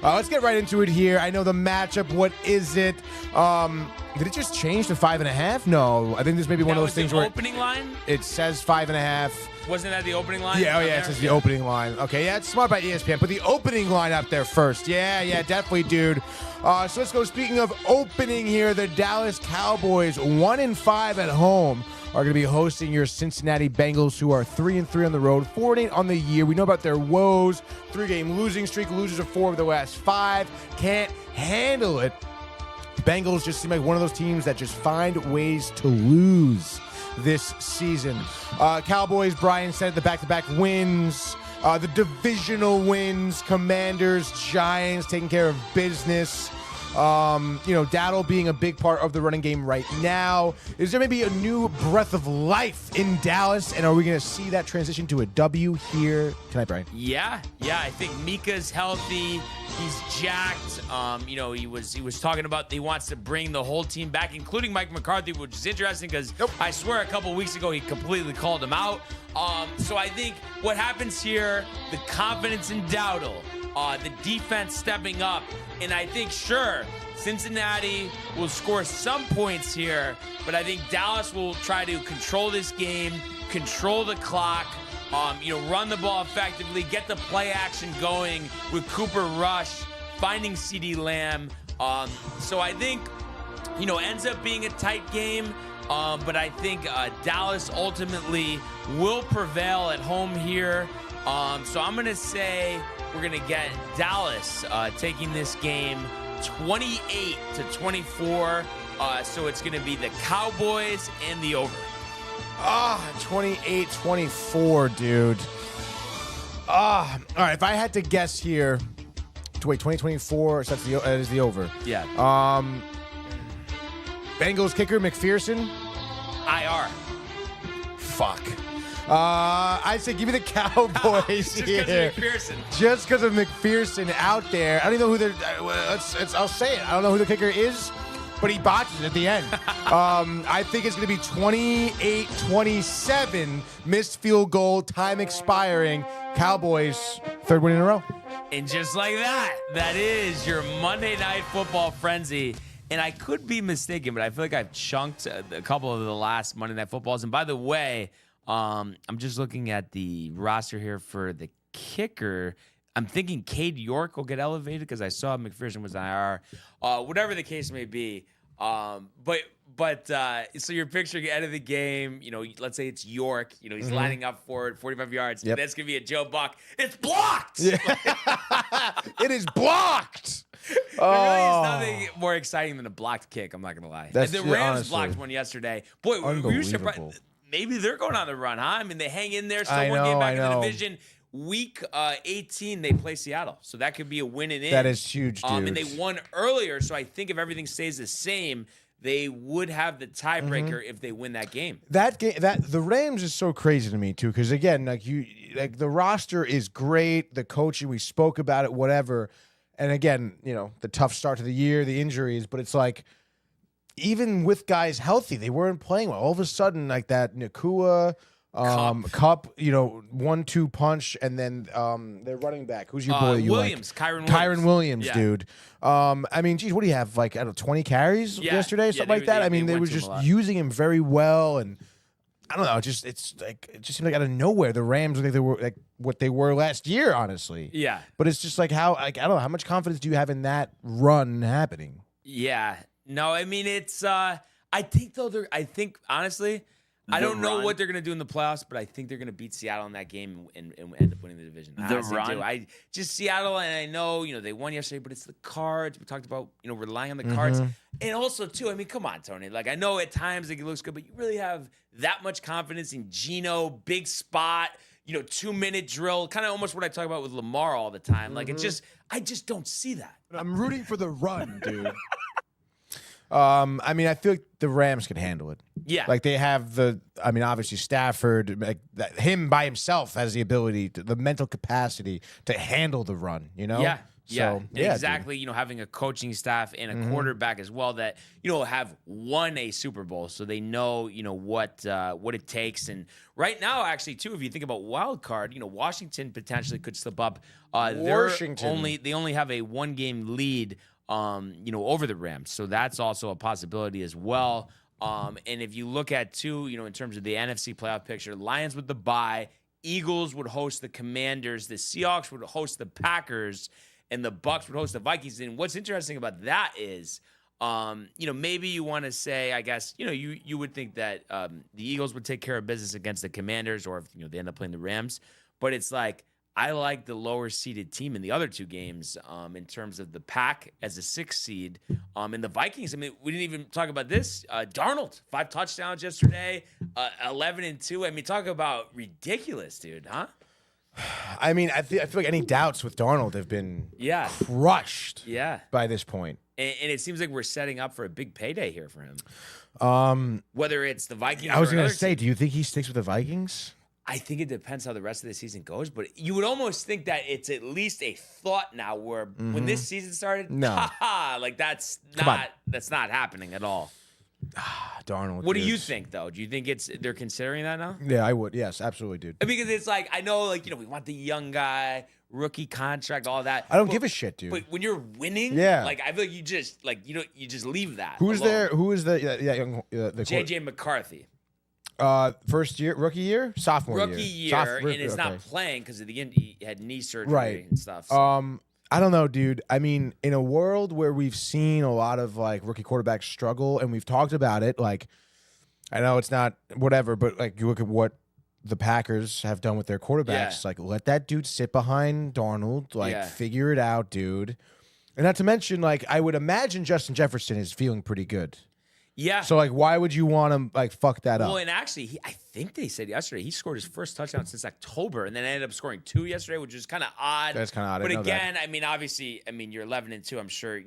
Let's get right into it here. I know the matchup. What is it? Did it just change to 5.5? No, I think this may be one of those things where opening line. It says 5.5. Wasn't that the opening line? Yeah, it says the opening line. Okay, yeah, it's smart by ESPN. Put the opening line up there first. Yeah, definitely, dude. So let's go. Speaking of opening here, the Dallas Cowboys, 1-5 at home, are going to be hosting your Cincinnati Bengals, who are 3-3 on the road, 4-8 on the year. We know about their woes. 3-game losing streak. Losers of 4 of the last 5. Can't handle it. Bengals just seem like one of those teams that just find ways to lose this season. Cowboys, Brian said, the back-to-back wins, the divisional wins, Commanders, Giants taking care of business. Dowdle being a big part of the running game right now. Is there maybe a new breath of life in Dallas, and are we going to see that transition to a W here tonight, Brian? Yeah. I think Mika's healthy. He's jacked. He was talking about he wants to bring the whole team back, including Mike McCarthy, which is interesting because I swear a couple weeks ago he completely called him out. So I think what happens here, the confidence in Dowdle, the defense stepping up, and I think, sure, Cincinnati will score some points here, but I think Dallas will try to control this game, control the clock, run the ball effectively, get the play action going with Cooper Rush, finding CeeDee Lamb. So I think, ends up being a tight game, but I think Dallas ultimately will prevail at home here. So I'm going to say we're going to get Dallas taking this game 28-24. So it's going to be the Cowboys and the over. 28-24, dude. All right, if I had to guess here, 2024, so that is the over. Yeah. Bengals kicker, McPherson. IR. Fuck. I'd say give me the Cowboys here. Just because of McPherson out there. I don't even know who I'll say it. I don't know who the kicker is, but he botches at the end. I think it's going to be 28-27. Missed field goal, time expiring. Cowboys, 3rd win in a row. And just like that is your Monday Night Football frenzy. And I could be mistaken, but I feel like I've chunked a couple of the last Monday Night Footballs. And by the way, I'm just looking at the roster here for the kicker. I'm thinking Cade York will get elevated because I saw McPherson was IR. Whatever the case may be. But so your picture at the end of the game, let's say it's York, he's lining up for it, 45 yards. Yep. That's going to be a Joe Buck. It's blocked! Yeah. It is blocked! There really is nothing more exciting than a blocked kick, I'm not going to lie. That's the Rams honestly blocked one yesterday. Boy, were you surprised? Maybe they're going on the run, huh? I mean, they hang in there, still one game back in the division. Week 18, they play Seattle. So that could be a win and in. That is huge, dude. And they won earlier, so I think if everything stays the same, they would have the tiebreaker if they win that game. The Rams is so crazy to me too, because again, the roster is great, the coaching, we spoke about it, whatever. And again, the tough start to the year, the injuries, but it's like even with guys healthy, they weren't playing well. All of a sudden, like that Nakua, Cup, 1-2 punch, and then their running back. Who's your boy? Williams, Kyron Williams, dude. I mean, geez, what do you have? 20 carries yesterday, something like that. I mean, they were just using him very well, and I don't know. It just seemed like out of nowhere the Rams look like they were like what they were last year, honestly. Yeah. But it's just like I don't know, how much confidence do you have in that run happening? Yeah. No, I mean it's I think honestly, I don't know what they're gonna do in the playoffs, but I think they're gonna beat Seattle in that game and end up winning the division. I honestly do. I just Seattle, and I know they won yesterday, but it's the cards. We talked about relying on the cards, and also too. I mean, come on, Tony. Like I know at times it looks good, but you really have that much confidence in Geno, big spot, 2-minute drill, kind of almost what I talk about with Lamar all the time. Like I just don't see that. I'm rooting for the run, dude. I mean, I feel like the Rams can handle it. Yeah. Like they have obviously Stafford, him by himself has the ability, the mental capacity to handle the run, Yeah. So, exactly. Having a coaching staff and a quarterback as well that have won a Super Bowl, so they know what it takes. And right now, actually, too, if you think about wild card, Washington potentially could slip up. They only have a 1-game lead, over the Rams, so that's also a possibility as well. And if you look at too, in terms of the NFC playoff picture, Lions with the bye, Eagles would host the Commanders, the Seahawks would host the Packers, and the Bucs would host the Vikings. And what's interesting about that is, maybe you want to say, I guess, you would think that the Eagles would take care of business against the Commanders, or if they end up playing the Rams. But it's like I like the lower seeded team in the other two games in terms of the Pack as a 6th seed. And the Vikings, I mean, we didn't even talk about this. Darnold, 5 touchdowns yesterday, 11-2. I mean, talk about ridiculous, dude, huh? I mean, I feel like any doubts with Darnold have been crushed by this point. And it seems like we're setting up for a big payday here for him. Whether it's the Vikings I was going to say, do you think he sticks with the Vikings? I think it depends how the rest of the season goes, but you would almost think that it's at least a thought now where when this season started, like that's not happening at all. Darnold. What do you think, though? Do you think they're considering that now? Yeah, I would. Yes, absolutely, dude. Because it's like, I know, like, we want the young guy, rookie contract, all that. I don't give a shit, dude. But when you're winning, like, I feel like you just leave that. Who's alone. there? Who is the young the JJ McCarthy? First year, rookie year, sophomore rookie year, and is not playing because of he had knee surgery and stuff. So. I don't know, dude. I mean, in a world where we've seen a lot of like rookie quarterbacks struggle, and we've talked about it, like I know it's not whatever, but like you look at what the Packers have done with their quarterbacks, like let that dude sit behind Darnold, like figure it out, dude. And not to mention, like I would imagine Justin Jefferson is feeling pretty good. Yeah. So like, why would you want to like fuck that up? Well, and actually, I think they said yesterday he scored his first touchdown since October, and then ended up scoring 2 yesterday, which is kind of odd. That's kind of odd. But again, I mean, obviously, you're 11-2. I'm sure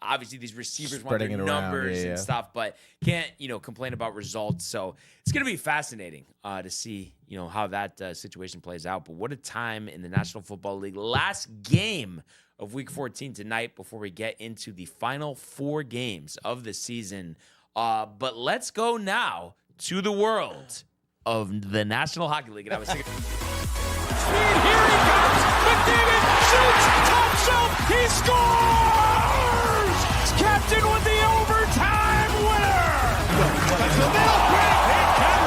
obviously these receivers Spreading want their numbers and stuff, but can't complain about results. So it's gonna be fascinating to see how that situation plays out. But what a time in the National Football League! Last game of Week 14 tonight before we get into the final 4 games of the season. But let's go now to the world of the National Hockey League. And I was thinking, speed, here he comes. McDavid shoots, top shelf, he scores! Captain with the overtime winner. That's the middle break.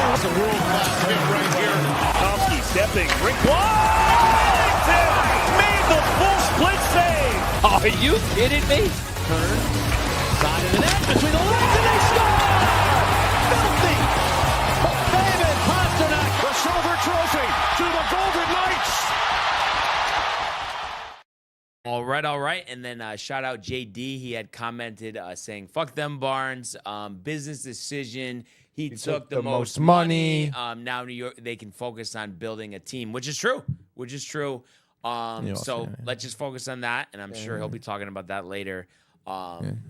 That's a world-class hit right here. Tomsky stepping, rink wide. Made the full split save. Are you kidding me? Turn, side of the net, between the legs, and they score! Filthy! David Pasternak, the silver trophy to the Golden Knights. All right. And then shout out JD. He had commented saying, fuck them Barnes. Business decision. He took the most money. Now New York, they can focus on building a team, which is true. So let's just focus on that. And I'm sure he'll be talking about that later. On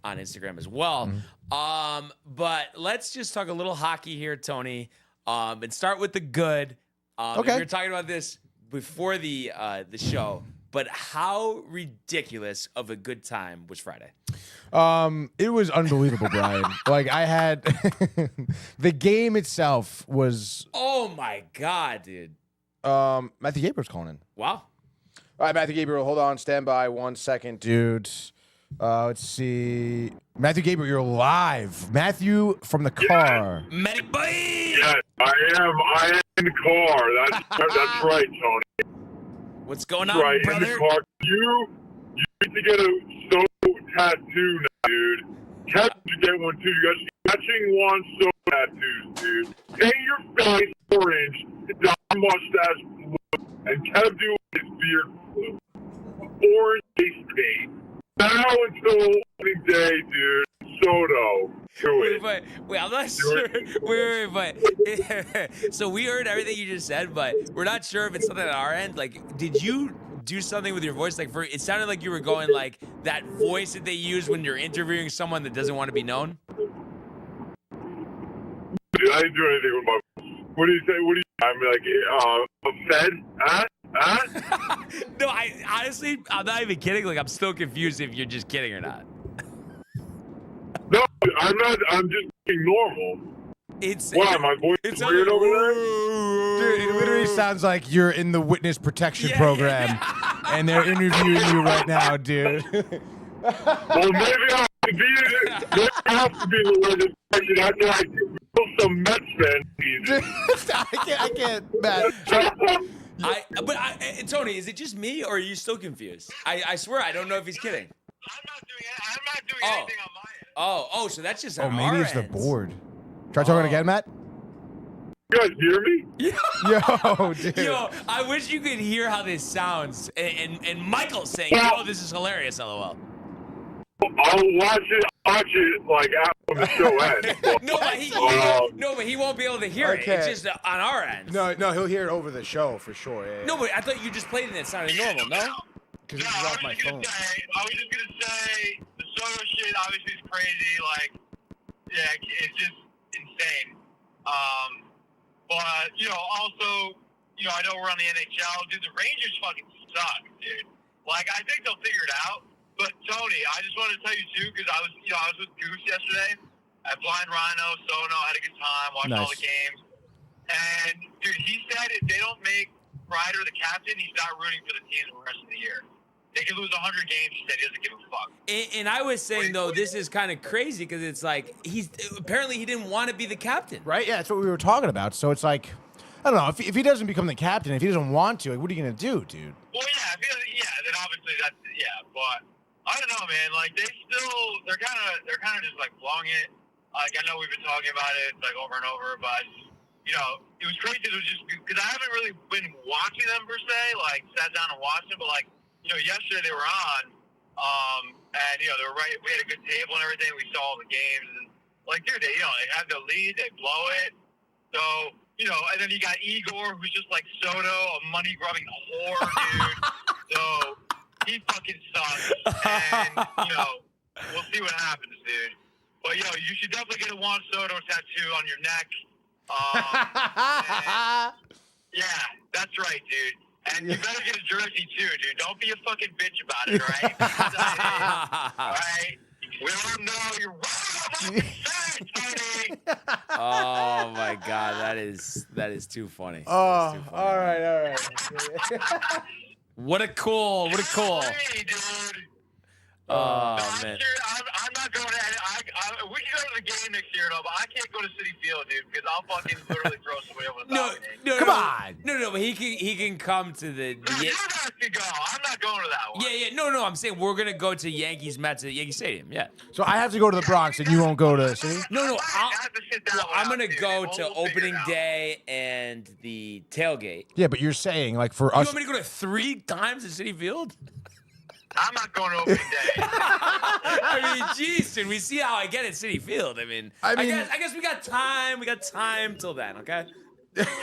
Instagram as well. But let's just talk a little hockey here, Tony, and start with the good. We were talking about this before the show, but how ridiculous of a good time was Friday? It was unbelievable, Brian. Like I had the game itself was. Oh my God, dude. Matthew Gabriel's calling in. Wow. All right, Matthew Gabriel, hold on, stand by 1 second, dude. Let's see. Matthew Gabriel, you're live. Matthew from the car. Medic boy! Yes, I am in the car. That's right, Tony. What's going on, That's right, brother? in the car. You need to get a Soto tattoo now, dude. Kev should get one too. You got matching Juan Soto tattoos, dude. Paint your face orange, dye mustache blue, and Kev do his beard blue. Orange face paint. Now until opening day, dude. Soto. Do it. Wait, I'm not sure. Wait. So we heard everything you just said, but we're not sure if it's something on our end. Like, did you do something with your voice? Like, it sounded like you were going like that voice that they use when you're interviewing someone that doesn't want to be known. Dude, I didn't do anything with my voice. What do you say? I'm like, fed? Huh? No, I'm not even kidding. Like, I'm still confused if you're just kidding or not. No, I'm not. I'm just being normal. Why, my voice is weird over there? Dude, it literally sounds like you're in the witness protection program, and they're interviewing you right now, dude. Well, maybe I have to be in the witness protection after I kill some Mets fans. I can't, Matt. Tony, is it just me, or are you still confused? I swear, I don't know if he's kidding. I'm not doing anything on my end. Oh, so that's just on maybe our it's the end. board. Try talking again, Matt. You guys hear me? Yo, dude. Yo, I wish you could hear how this sounds. And Michael's saying, "Oh, this is hilarious." LOL. I'll watch it like after the show ends. No, but he won't be able to hear it. It's just on our end. No, he'll hear it over the show for sure. Yeah. No, but I thought you just played it and it sounded normal, no? Because this is off my phone. I was just gonna say the Soto shit obviously is crazy. Like, yeah, it's just insane. But also, I know we're on the NHL. Dude, the Rangers fucking suck, dude. Like, I think they'll figure it out. But Tony, I just wanted to tell you too, because I was with Goose yesterday at Blind Rhino, Sono, had a good time, watched all the games. And dude, he said if they don't make Ryder the captain, he's not rooting for the team the rest of the year. They could lose 100 games. He said he doesn't give a fuck. And I was saying though, this is kind of crazy because it's like he didn't want to be the captain, right? Yeah, that's what we were talking about. So it's like, I don't know, if he doesn't become the captain, if he doesn't want to, like, what are you gonna do, dude? Well, then obviously that's but I don't know, man. Like they're kind of just like blowing it. Like I know we've been talking about it like over and over, but it was crazy. It was just because I haven't really been watching them per se, like sat down and watched them, but like. Yesterday they were on, and they were right. We had a good table and everything. We saw all the games, and like, dude, they have the lead, they blow it. So, and then you got Igor, who's just like Soto, a money grubbing whore, dude. So he fucking sucks, and we'll see what happens, dude. But you should definitely get a Juan Soto tattoo on your neck. Yeah, that's right, dude. And you better get a jersey too, dude. Don't be a fucking bitch about it, right? All right? We all know you're right. Tony. Oh my God, that is too funny. Oh, too funny. All right. What a cool. Hey, dude. Oh man. I'm not going to. We can go to the game next year, though, but I can't go to Citi Field, dude, because I'll fucking literally throw somebody over the top. No, come on. No, but he can come to the. You guys can go. I'm not going to that one. Yeah. No. I'm saying we're gonna go to Yankees Mets at Yankee Stadium. Yeah. So I have to go to the Bronx, and you won't go to City? No. I'm gonna dude, go to opening day and the tailgate. Yeah, but you're saying like for You us. want me to go to 3 times at Citi Field? I'm not going to opening day. I mean, geez, dude, we see how I get at Citi Field. I guess we got time. We got time till then, okay? Nothing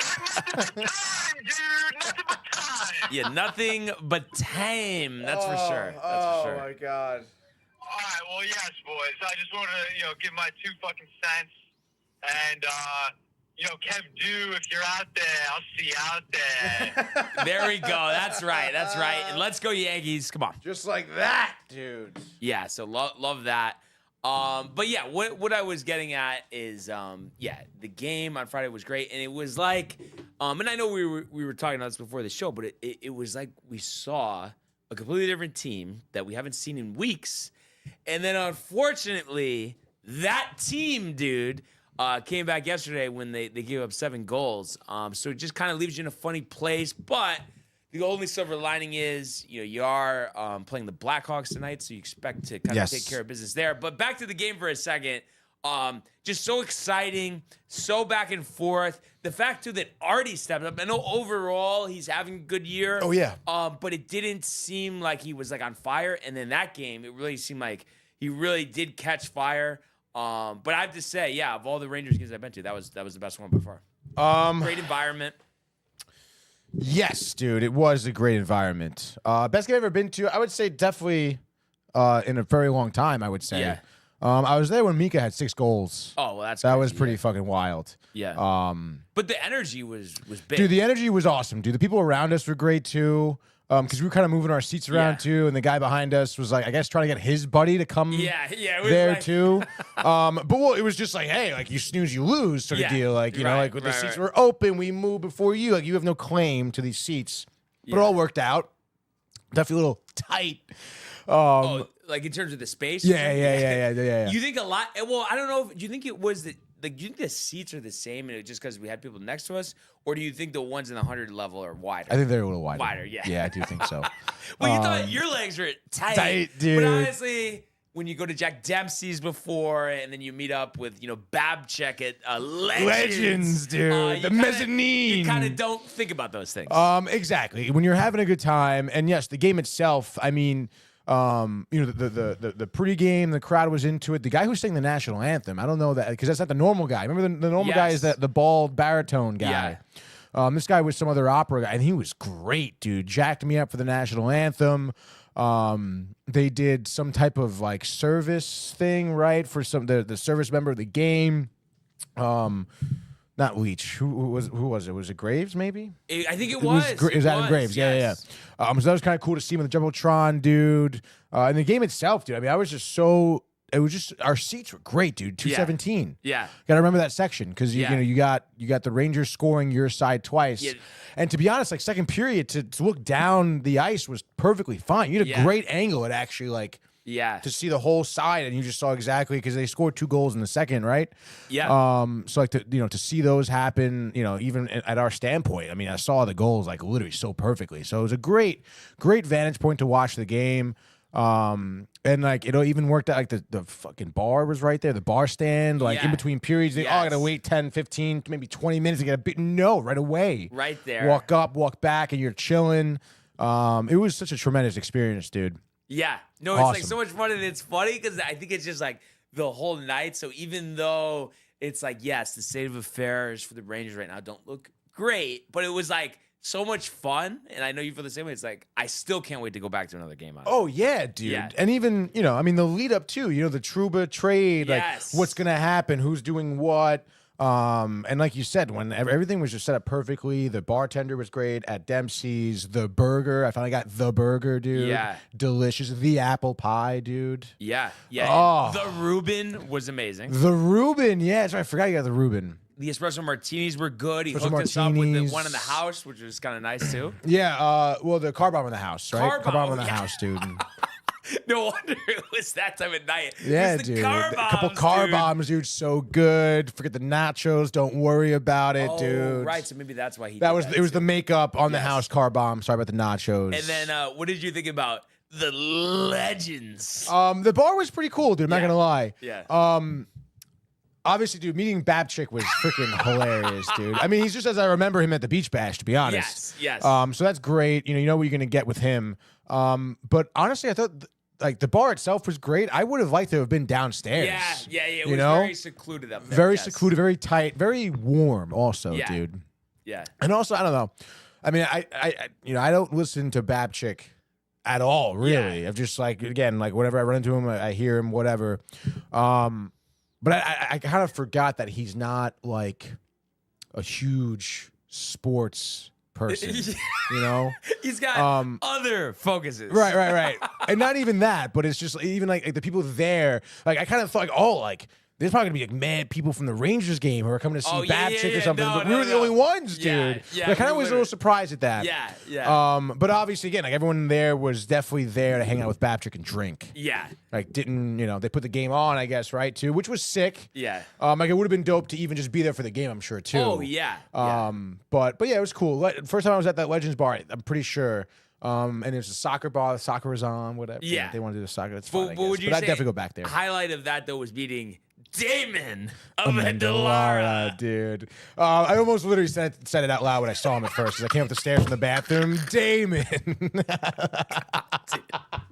but time, dude. Nothing but time. Yeah, nothing but time. That's for sure. That's for sure. Oh my God. All right, well, yes, boys. I just want to, give my 2 fucking cents. And, Kev Do, if you're out there, I'll see you out there. There we go. That's right. And let's go Yankees. Come on. Just like that, dude. Yeah, so love that. But yeah, what I was getting at is, the game on Friday was great, and it was like, and I know we were talking about this before the show, but it was like we saw a completely different team that we haven't seen in weeks, and then unfortunately, that team, dude, came back yesterday when they gave up 7 goals. So it just kind of leaves you in a funny place. But the only silver lining is, you are playing the Blackhawks tonight, so you expect to kind of take care of business there. But back to the game for a second. Just so exciting, so back and forth. The fact, too, that Artie stepped up. I know overall he's having a good year. Oh, yeah. But it didn't seem like he was, on fire. And then that game, it really seemed like he really did catch fire. But I have to say, yeah, of all the Rangers games I've been to, that was the best one by far. Great environment. Yes, dude, it was a great environment. Best game I've ever been to, I would say definitely in a very long time, I would say. Yeah. I was there when Mika had 6 goals. Oh, well, that was pretty fucking wild. Yeah. But the energy was big. Dude, the energy was awesome, dude. The people around us were great, too. Because we were kind of moving our seats around, too. And the guy behind us was, I guess, trying to get his buddy to come it was there, too. But it was just hey, you snooze, you lose sort of deal. When the seats were open, we moved before you. You have no claim to these seats. But it all worked out. Definitely a little tight. In terms of the space? Yeah. You think a lot? Well, I don't know. Do you think it was do you think the seats are the same and just because we had people next to us? Or do you think the ones in the 100 level are wider? I think they're a little wider. Wider, yeah. Yeah, I do think so. Well, you thought your legs were tight. Tight, dude. But honestly, when you go to Jack Dempsey's before and then you meet up with, Babchick at Legends, dude. The mezzanine. You kind of don't think about those things. Exactly. When you're having a good time, and yes, the game itself, I mean, the pregame, the crowd was into it. The guy who sang the national anthem, I don't know that because that's not the normal guy. Remember the normal guy is the bald baritone guy. Yeah. This guy was some other opera guy, and he was great, dude. Jacked me up for the national anthem. They did some type of service thing, right, for the service member of the game. Not Leach. Who was it? Was it Graves? Maybe. I think it was. It was Adam Graves. Yes. Yeah. So that was kind of cool to see him in the Jumbotron, dude. And the game itself, dude. I mean, I was just so. It was just our seats were great, dude. 217. Yeah. Got to remember that section because you got the Rangers scoring your side twice. Yeah. And to be honest, second period to look down the ice was perfectly fine. You had a great angle at actually to see the whole side, and you just saw exactly because they scored 2 goals in the second, right? Yeah. So to see those happen, even at our standpoint, I mean, I saw the goals literally so perfectly. So it was a great vantage point to watch the game. And it even worked out the fucking bar was right there, the bar stand, in between periods. I gotta wait 10, 15, maybe 20 minutes to get a bit. No, right away. Right there. Walk up, walk back, and you're chilling. It was such a tremendous experience, dude. Yeah. No, awesome. It's so much fun, and it's funny because I think it's just the whole night. So even though it's yes, the state of affairs for the Rangers right now don't look great, but it was so much fun, and I know you feel the same way. It's I still can't wait to go back to another game. Honestly. Oh yeah, dude. Yeah. And even the lead up too. The Trouba trade, what's gonna happen, who's doing what. And like you said, when everything was just set up perfectly, the bartender was great at Dempsey's. The burger, I finally got the burger, dude. Yeah, delicious. The apple pie, dude. Yeah. Oh. The Reuben was amazing. The Reuben, yeah. That's right. I forgot you got the Reuben. The espresso martinis were good. He hooked us up with the one in the house, which was kind of nice too. Yeah. Well, the car bomb in the house, right? Car bomb in the house, dude. No wonder it was that time of night. Yeah, dude. A couple car bombs, dude. So good. Forget the nachos. Don't worry about it, dude. Right. So maybe that's why he. It was the makeup on the house car bomb. Sorry about the nachos. And then, what did you think about the Legends? The bar was pretty cool, dude. I'm not gonna lie. Yeah. Obviously, dude, meeting Babchick was freaking hilarious, dude. I mean, he's just as I remember him at the Beach Bash, to be honest. Yes. So that's great. You know what you're gonna get with him. But honestly, I thought the bar itself was great. I would have liked to have been downstairs. Yeah. It was very secluded up there. Very secluded, very tight, very warm. Also, dude. Yeah. And also, I don't know. I mean, I don't listen to Babchick at all, really. I'm just again, whenever I run into him, I hear him, whatever. But I kind of forgot that he's not a huge sports person, He's got other focuses. Right. And not even that, but it's just even the people there, I kind of thought, there's probably gonna be like mad people from the Rangers game who are coming to see Babchick or something. No, but we were the only ones, dude. Yeah, I kind of was a little surprised at that. Yeah. But obviously, again, like everyone there was definitely there to hang out with Babchick and drink. Yeah. Like didn't they put the game on, I guess, right, too, which was sick. Yeah. Like it would have been dope to even just be there for the game, I'm sure, too. Oh yeah. But yeah, it was cool. First time I was at that Legends bar, I'm pretty sure. And it was a soccer bar. The soccer was on, whatever. Yeah. They want to do the soccer. That's fine. But would you I'd say definitely go back there. Highlight of that though was meeting Damon Amendolara. Dude. I almost literally said it out loud when I saw him at first because I came up the stairs from the bathroom. Damon.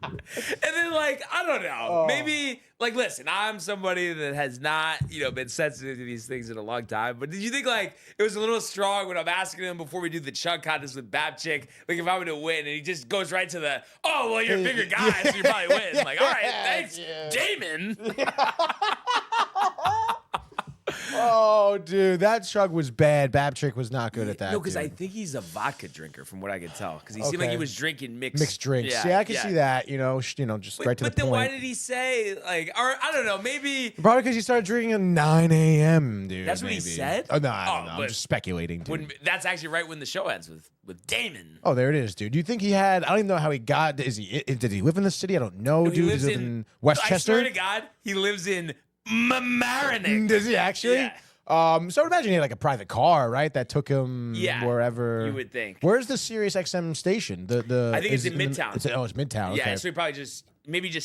And then, like, I don't know. Maybe, like, listen, I'm somebody that has not, been sensitive to these things in a long time. But did you think, like, it was a little strong when I'm asking him before we do the chug contest with Babchick, like, if I were to win, and he just goes right to the, oh, well, you're a bigger guy, so you probably win. Like, all right, thanks, Damon. Oh, dude, that chug was bad. Babchick was not good at that. No, because dude. I think he's a vodka drinker, from what I could tell. Because he seemed like he was drinking mixed drinks. Yeah, I can see that. Just right to the point. But then why did he say, like, or I don't know, maybe Probably because he started drinking at 9 a.m., dude. That's what he said? Oh, no, I don't know. I'm but just speculating, dude. that's actually right when the show ends with Damon. Oh, there it is, dude. Do you think he had? I don't even know how he got. Did he live in the city? I don't know, No, dude. he lives Does he live in Westchester? I swear to God, he lives in Mamaroneck. Does he actually? Yeah. So I would imagine he had like a private car, right? That took him wherever. You would think. Where's the Sirius XM station? I think it's in Midtown. It's Midtown. Yeah, Okay. so he probably just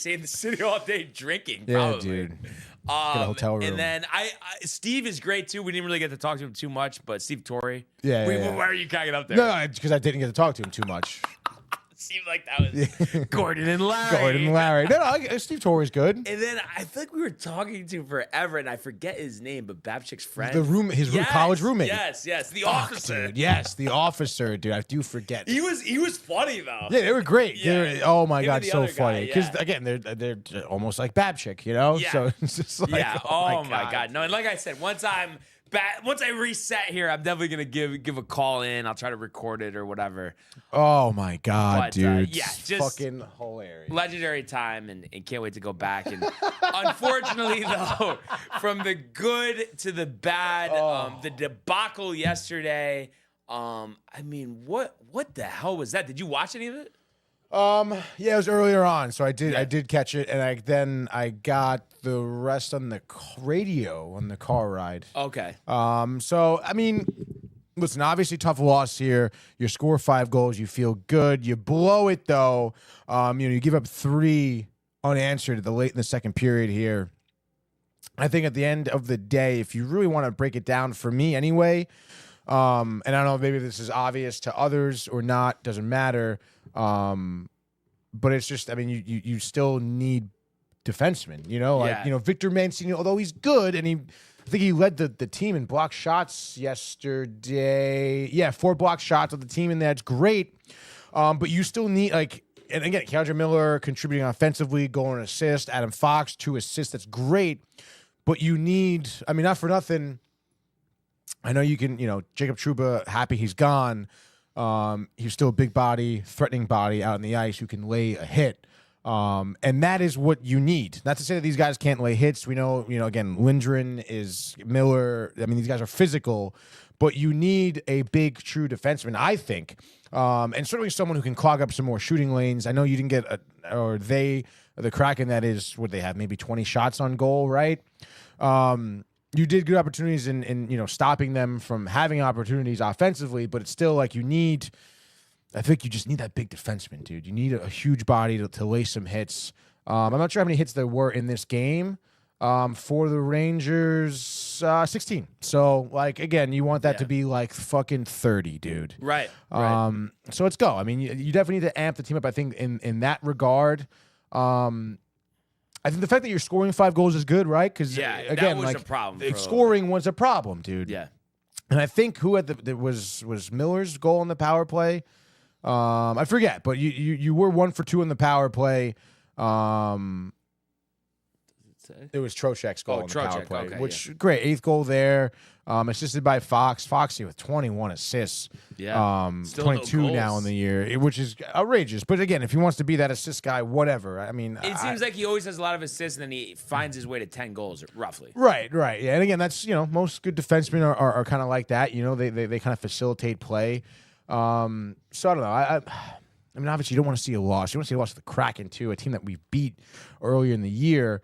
stay in the city all day drinking. Yeah, Probably. dude. Get a hotel room. And then Steve is great too. We didn't really get to talk to him too much, but Steve Torrey. Yeah. Why are you cracking up there? No, because I didn't get to talk to him too much. Seemed like that was Gordon and Larry. No, Steve Torrey's good. And then I feel like we were talking to forever, and I forget his name, but Babchick's friend. His college roommate. Yes, the officer. Dude. Yes, the officer, dude. I do forget. He was funny though. Yeah, they were great. Yeah. Oh my Him God, and the so other funny. guy, Because again, they're almost like Babchick, Yeah. So it's just like, Yeah. oh my God. No, and like I said, once I reset here, I'm definitely gonna give a call in. I'll try to record it or whatever. Oh my God, But, dude. yeah, just fucking hilarious. Legendary time, and can't wait to go back. And unfortunately, though, from the good to the bad, the debacle yesterday. I mean, what the hell was that? Did you watch any of it? Yeah, it was earlier on, so I did catch it, and I got the rest on the radio on the car ride. Okay. So I mean, listen, obviously tough loss here. You score 5 goals, you feel good. You blow it though. You give up 3 unanswered at the late in the second period here. I think at the end of the day, if you really want to break it down for me anyway, and I don't know, maybe this is obvious to others or not, doesn't matter. But it's just, I mean, you still need defensemen, Victor Mancini, although he's good and I think he led the team in block shots yesterday. Yeah, 4 block shots of the team, and that's great. But you still need, and again, Kendra Miller contributing offensively, goal and assist. Adam Fox, 2 assists. That's great. But you need, I mean, not for nothing. I know you can, Jacob Trouba, happy he's gone. He's still a big body, threatening body out on the ice who can lay a hit. And that is what you need. Not to say that these guys can't lay hits. We know, again, Lindgren is Miller. I mean, these guys are physical, but you need a big, true defenseman, I think. And certainly someone who can clog up some more shooting lanes. I know you didn't get, the Kraken, that is what they have, maybe 20 shots on goal, right? You did good opportunities in stopping them from having opportunities offensively, but it's still like I think you just need that big defenseman, dude. You need a huge body to lay some hits. I'm not sure how many hits there were in this game. For the Rangers, 16. So, again, you want that to be fucking 30, dude. Right. So let's go. I mean, you definitely need to amp the team up, I think, in that regard. I think the fact that you're scoring 5 goals is good, right? Because again, that was a problem. Scoring was a problem, dude. Yeah. And I think who had was Miller's goal on the power play. I forget, but you were 1 for 2 on the power play. say? It was Trocheck's goal Oh, on the power Trocheck, play, okay, which great 8th goal there. Assisted by Fox. Foxy with 21 assists. Yeah. Still no 22 now goals. in the year, which is outrageous. But again, if he wants to be that assist guy, whatever. I mean, It seems like he always has a lot of assists, and then he finds his way to 10 goals, roughly. Right. Yeah, and again, that's most good defensemen are kind of like that. They kind of facilitate play. So I don't know. I mean, obviously, you don't want to see a loss. You want to see a loss to the Kraken too, a team that we beat earlier in the year.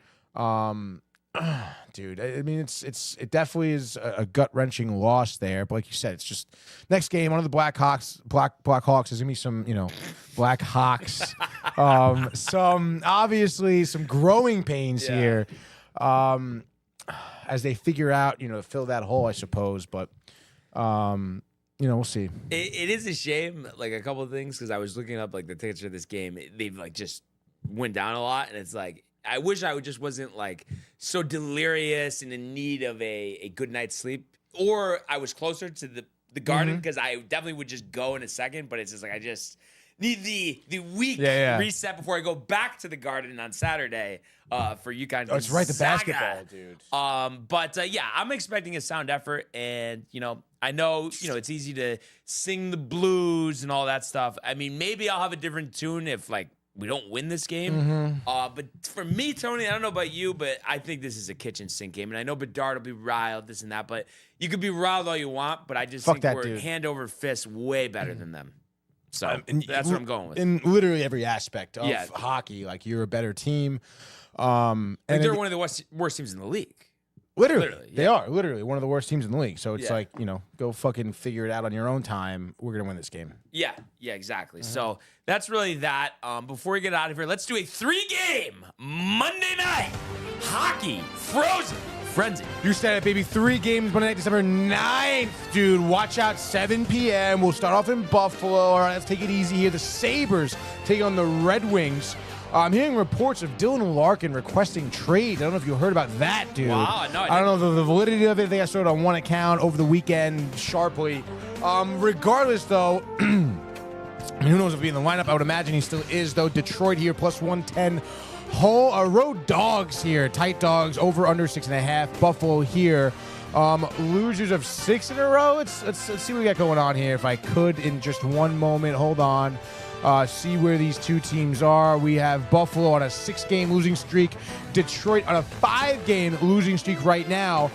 Dude, I mean, it definitely is a gut wrenching loss there. But like you said, it's just next game. One of the Blackhawks is gonna be some, Blackhawks. Obviously some growing pains here, as they figure out, fill that hole, I suppose. But we'll see. It is a shame, like a couple of things, because I was looking up like the tickets for this game. They've like just went down a lot, and it's like I wish I just wasn't like so delirious and in need of a good night's sleep, or I was closer to the Garden, because I definitely would just go in a second. But it's just like I just need the week reset before I go back to the Garden on Saturday for UConn. Oh, it's right, the basketball, dude. But I'm expecting a sound effort, and I know it's easy to sing the blues and all that stuff. I mean, maybe I'll have a different tune if like we don't win this game. But for me, Tony, I don't know about you, but I think this is a kitchen sink game. And I know Bedard will be riled, this and that, but you could be riled all you want, but I just think we're dude. hand over fist way better than them. So that's what I'm going with. In literally every aspect of hockey, like you're a better team. And they're one of the worst teams in the league. Literally, they are literally one of the worst teams in the league. So it's like, go fucking figure it out on your own time. We're going to win this game. Yeah, exactly. So that's really that. Before we get out of here, let's do a 3-game Monday night hockey frozen frenzy. You said it, baby. 3 games Monday night, December 9th. Dude, watch out, 7 p.m. We'll start off in Buffalo. All right, let's take it easy here. The Sabres take on the Red Wings. I'm hearing reports of Dylan Larkin requesting trade. I don't know if you heard about that, dude. Wow, no, I don't know the validity of it. I think I saw it on one account over the weekend sharply. Regardless, though, I mean, who knows if he'll be in the lineup? I would imagine he still is, though. Detroit here, plus 110. Road dogs here. Tight dogs, over under 6.5. Buffalo here. Losers of 6 in a row. Let's see what we got going on here. If I could, in just one moment. Hold on. See where these two teams are. We have Buffalo on a 6-game losing streak, Detroit on a 5-game losing streak right now.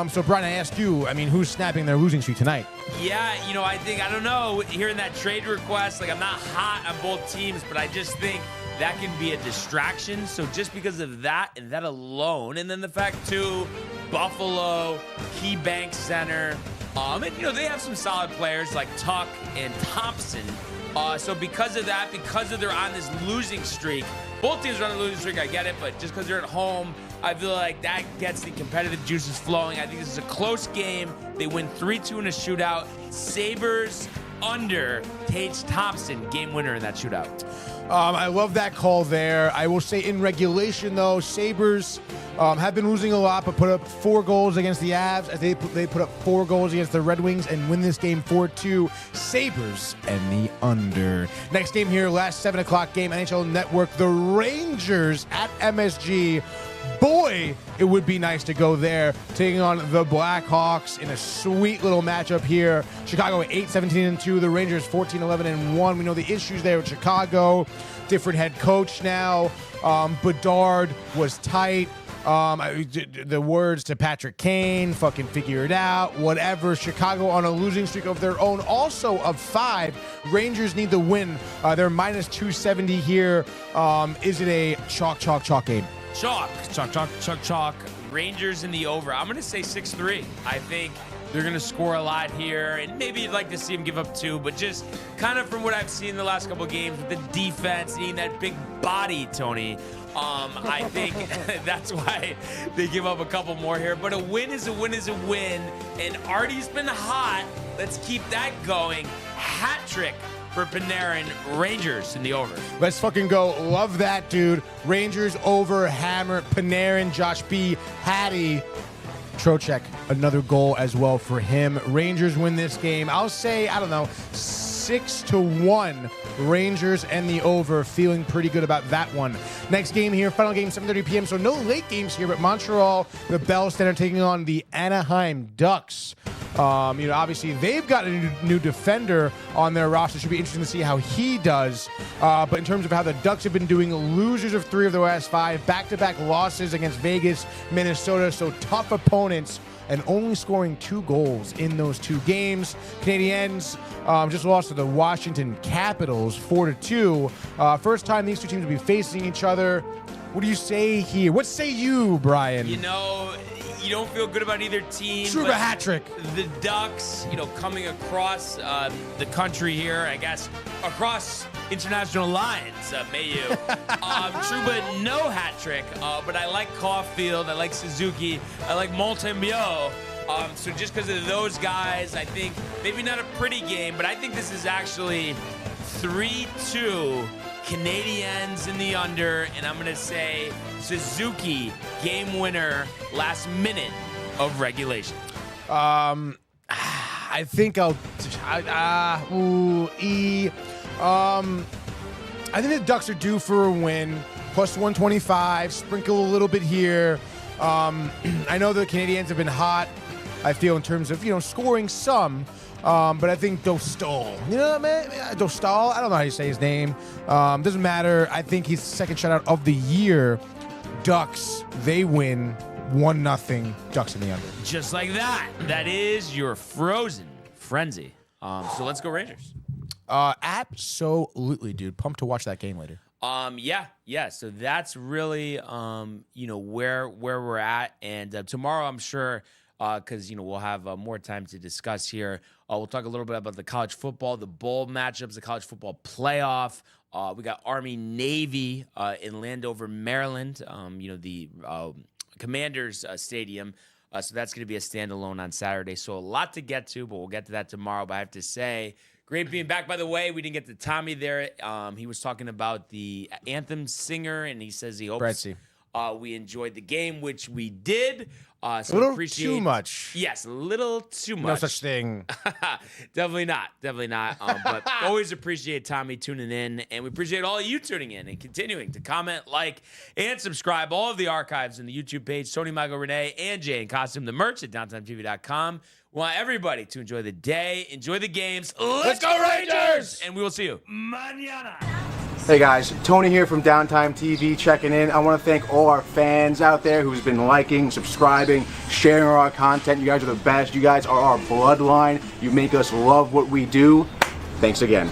So, Brian, I ask you, I mean, who's snapping their losing streak tonight? Yeah, I don't know, hearing that trade request, like I'm not hot on both teams, but I just think that can be a distraction. So just because of that and that alone, and then the fact too, Buffalo, Key Bank Center, and they have some solid players like Tuck and Thompson. So because of that, because of they're on this losing streak, both teams are on a losing streak, I get it, but just because they're at home, I feel like that gets the competitive juices flowing. I think this is a close game. They win 3-2 in a shootout. Sabres under Tage Thompson, game winner in that shootout. I love that call there. I will say in regulation, though, Sabres have been losing a lot, but put up 4 goals against the Avs. As they put up 4 goals against the Red Wings and win this game 4-2. Sabres and the under. Next game here, last 7 o'clock game, NHL Network. The Rangers at MSG. Boy, it would be nice to go there, taking on the Blackhawks in a sweet little matchup here. Chicago 8-17-2, the Rangers 14-11-1. We know the issues there with Chicago. Different head coach now. Bedard was tight. The words to Patrick Kane, fucking figure it out, whatever. Chicago on a losing streak of their own, also of 5. Rangers need the win. They're minus 270 here. Is it a chalk game? Chalk. Rangers in the over. I'm going to say 6-3. I think they're going to score a lot here, and maybe you'd like to see them give up 2, but just kind of from what I've seen the last couple of games with the defense, needing that big body, Tony, I think that's why they give up a couple more here. But a win is a win is a win, and Artie's been hot. Let's keep that going. Hat trick for Panarin, Rangers in the over. Let's fucking go. Love that, dude. Rangers over, hammer, Panarin, Josh B, Hattie. Trocheck, another goal as well for him. Rangers win this game. I'll say, I don't know, 6-1. Rangers and the over. Feeling pretty good about that one. Next game here, final game, 7:30 p.m. So no late games here, but Montreal, the Bell Standard taking on the Anaheim Ducks. Obviously they've got a new defender on their roster. Should be interesting to see how he does. But in terms of how the Ducks have been doing, losers of 3 of their last 5, back-to-back losses against Vegas, Minnesota, so tough opponents, and only scoring 2 goals in those 2 games. Canadiens just lost to the Washington Capitals 4-2. First time these 2 teams will be facing each other. What do you say here? What say you, Brian? You don't feel good about either team. Trouba hat trick. The Ducks, coming across the country here, I guess, across international lines, may you. Trouba, no hat trick, but I like Caulfield, I like Suzuki, I like Montembeau. So just because of those guys, I think maybe not a pretty game, but I think this is actually 3-2 Canadiens in the under, and I'm going to say Suzuki game winner last minute of regulation. I think I think the Ducks are due for a win. Plus 125, sprinkle a little bit here. I know the Canadiens have been hot, I feel, in terms of, scoring some. But I think Dostal, Dostal, I don't know how you say his name. Doesn't matter. I think he's the second shutout of the year. Ducks, they win 1-0. Ducks in the under. Just like that. That is your frozen frenzy. So let's go Rangers. Absolutely, dude. Pumped to watch that game later. Yeah. So that's really, where we're at. And tomorrow, I'm sure, because, we'll have more time to discuss here. We'll talk a little bit about the college football, the bowl matchups, the college football playoff. We got Army-Navy in Landover, Maryland, the Commanders Stadium. So that's going to be a standalone on Saturday. So a lot to get to, but we'll get to that tomorrow. But I have to say, great being back. By the way, we didn't get to Tommy there. He was talking about the anthem singer, and he says he hopes we enjoyed the game, which we did. So a little too much. Yes, a little too much. No such thing. Definitely not. But always appreciate Tommy tuning in, and we appreciate all of you tuning in and continuing to comment, like, and subscribe. All of the archives in the YouTube page, Tony, Michael, Renee, and Jay in costume, the merch at downtimetv.com. We want everybody to enjoy the day, enjoy the games. Let's go Rangers! And we will see you mañana. Hey guys, Tony here from Downtime TV checking in. I want to thank all our fans out there who's been liking, subscribing, sharing our content. You guys are the best. You guys are our bloodline. You make us love what we do. Thanks again.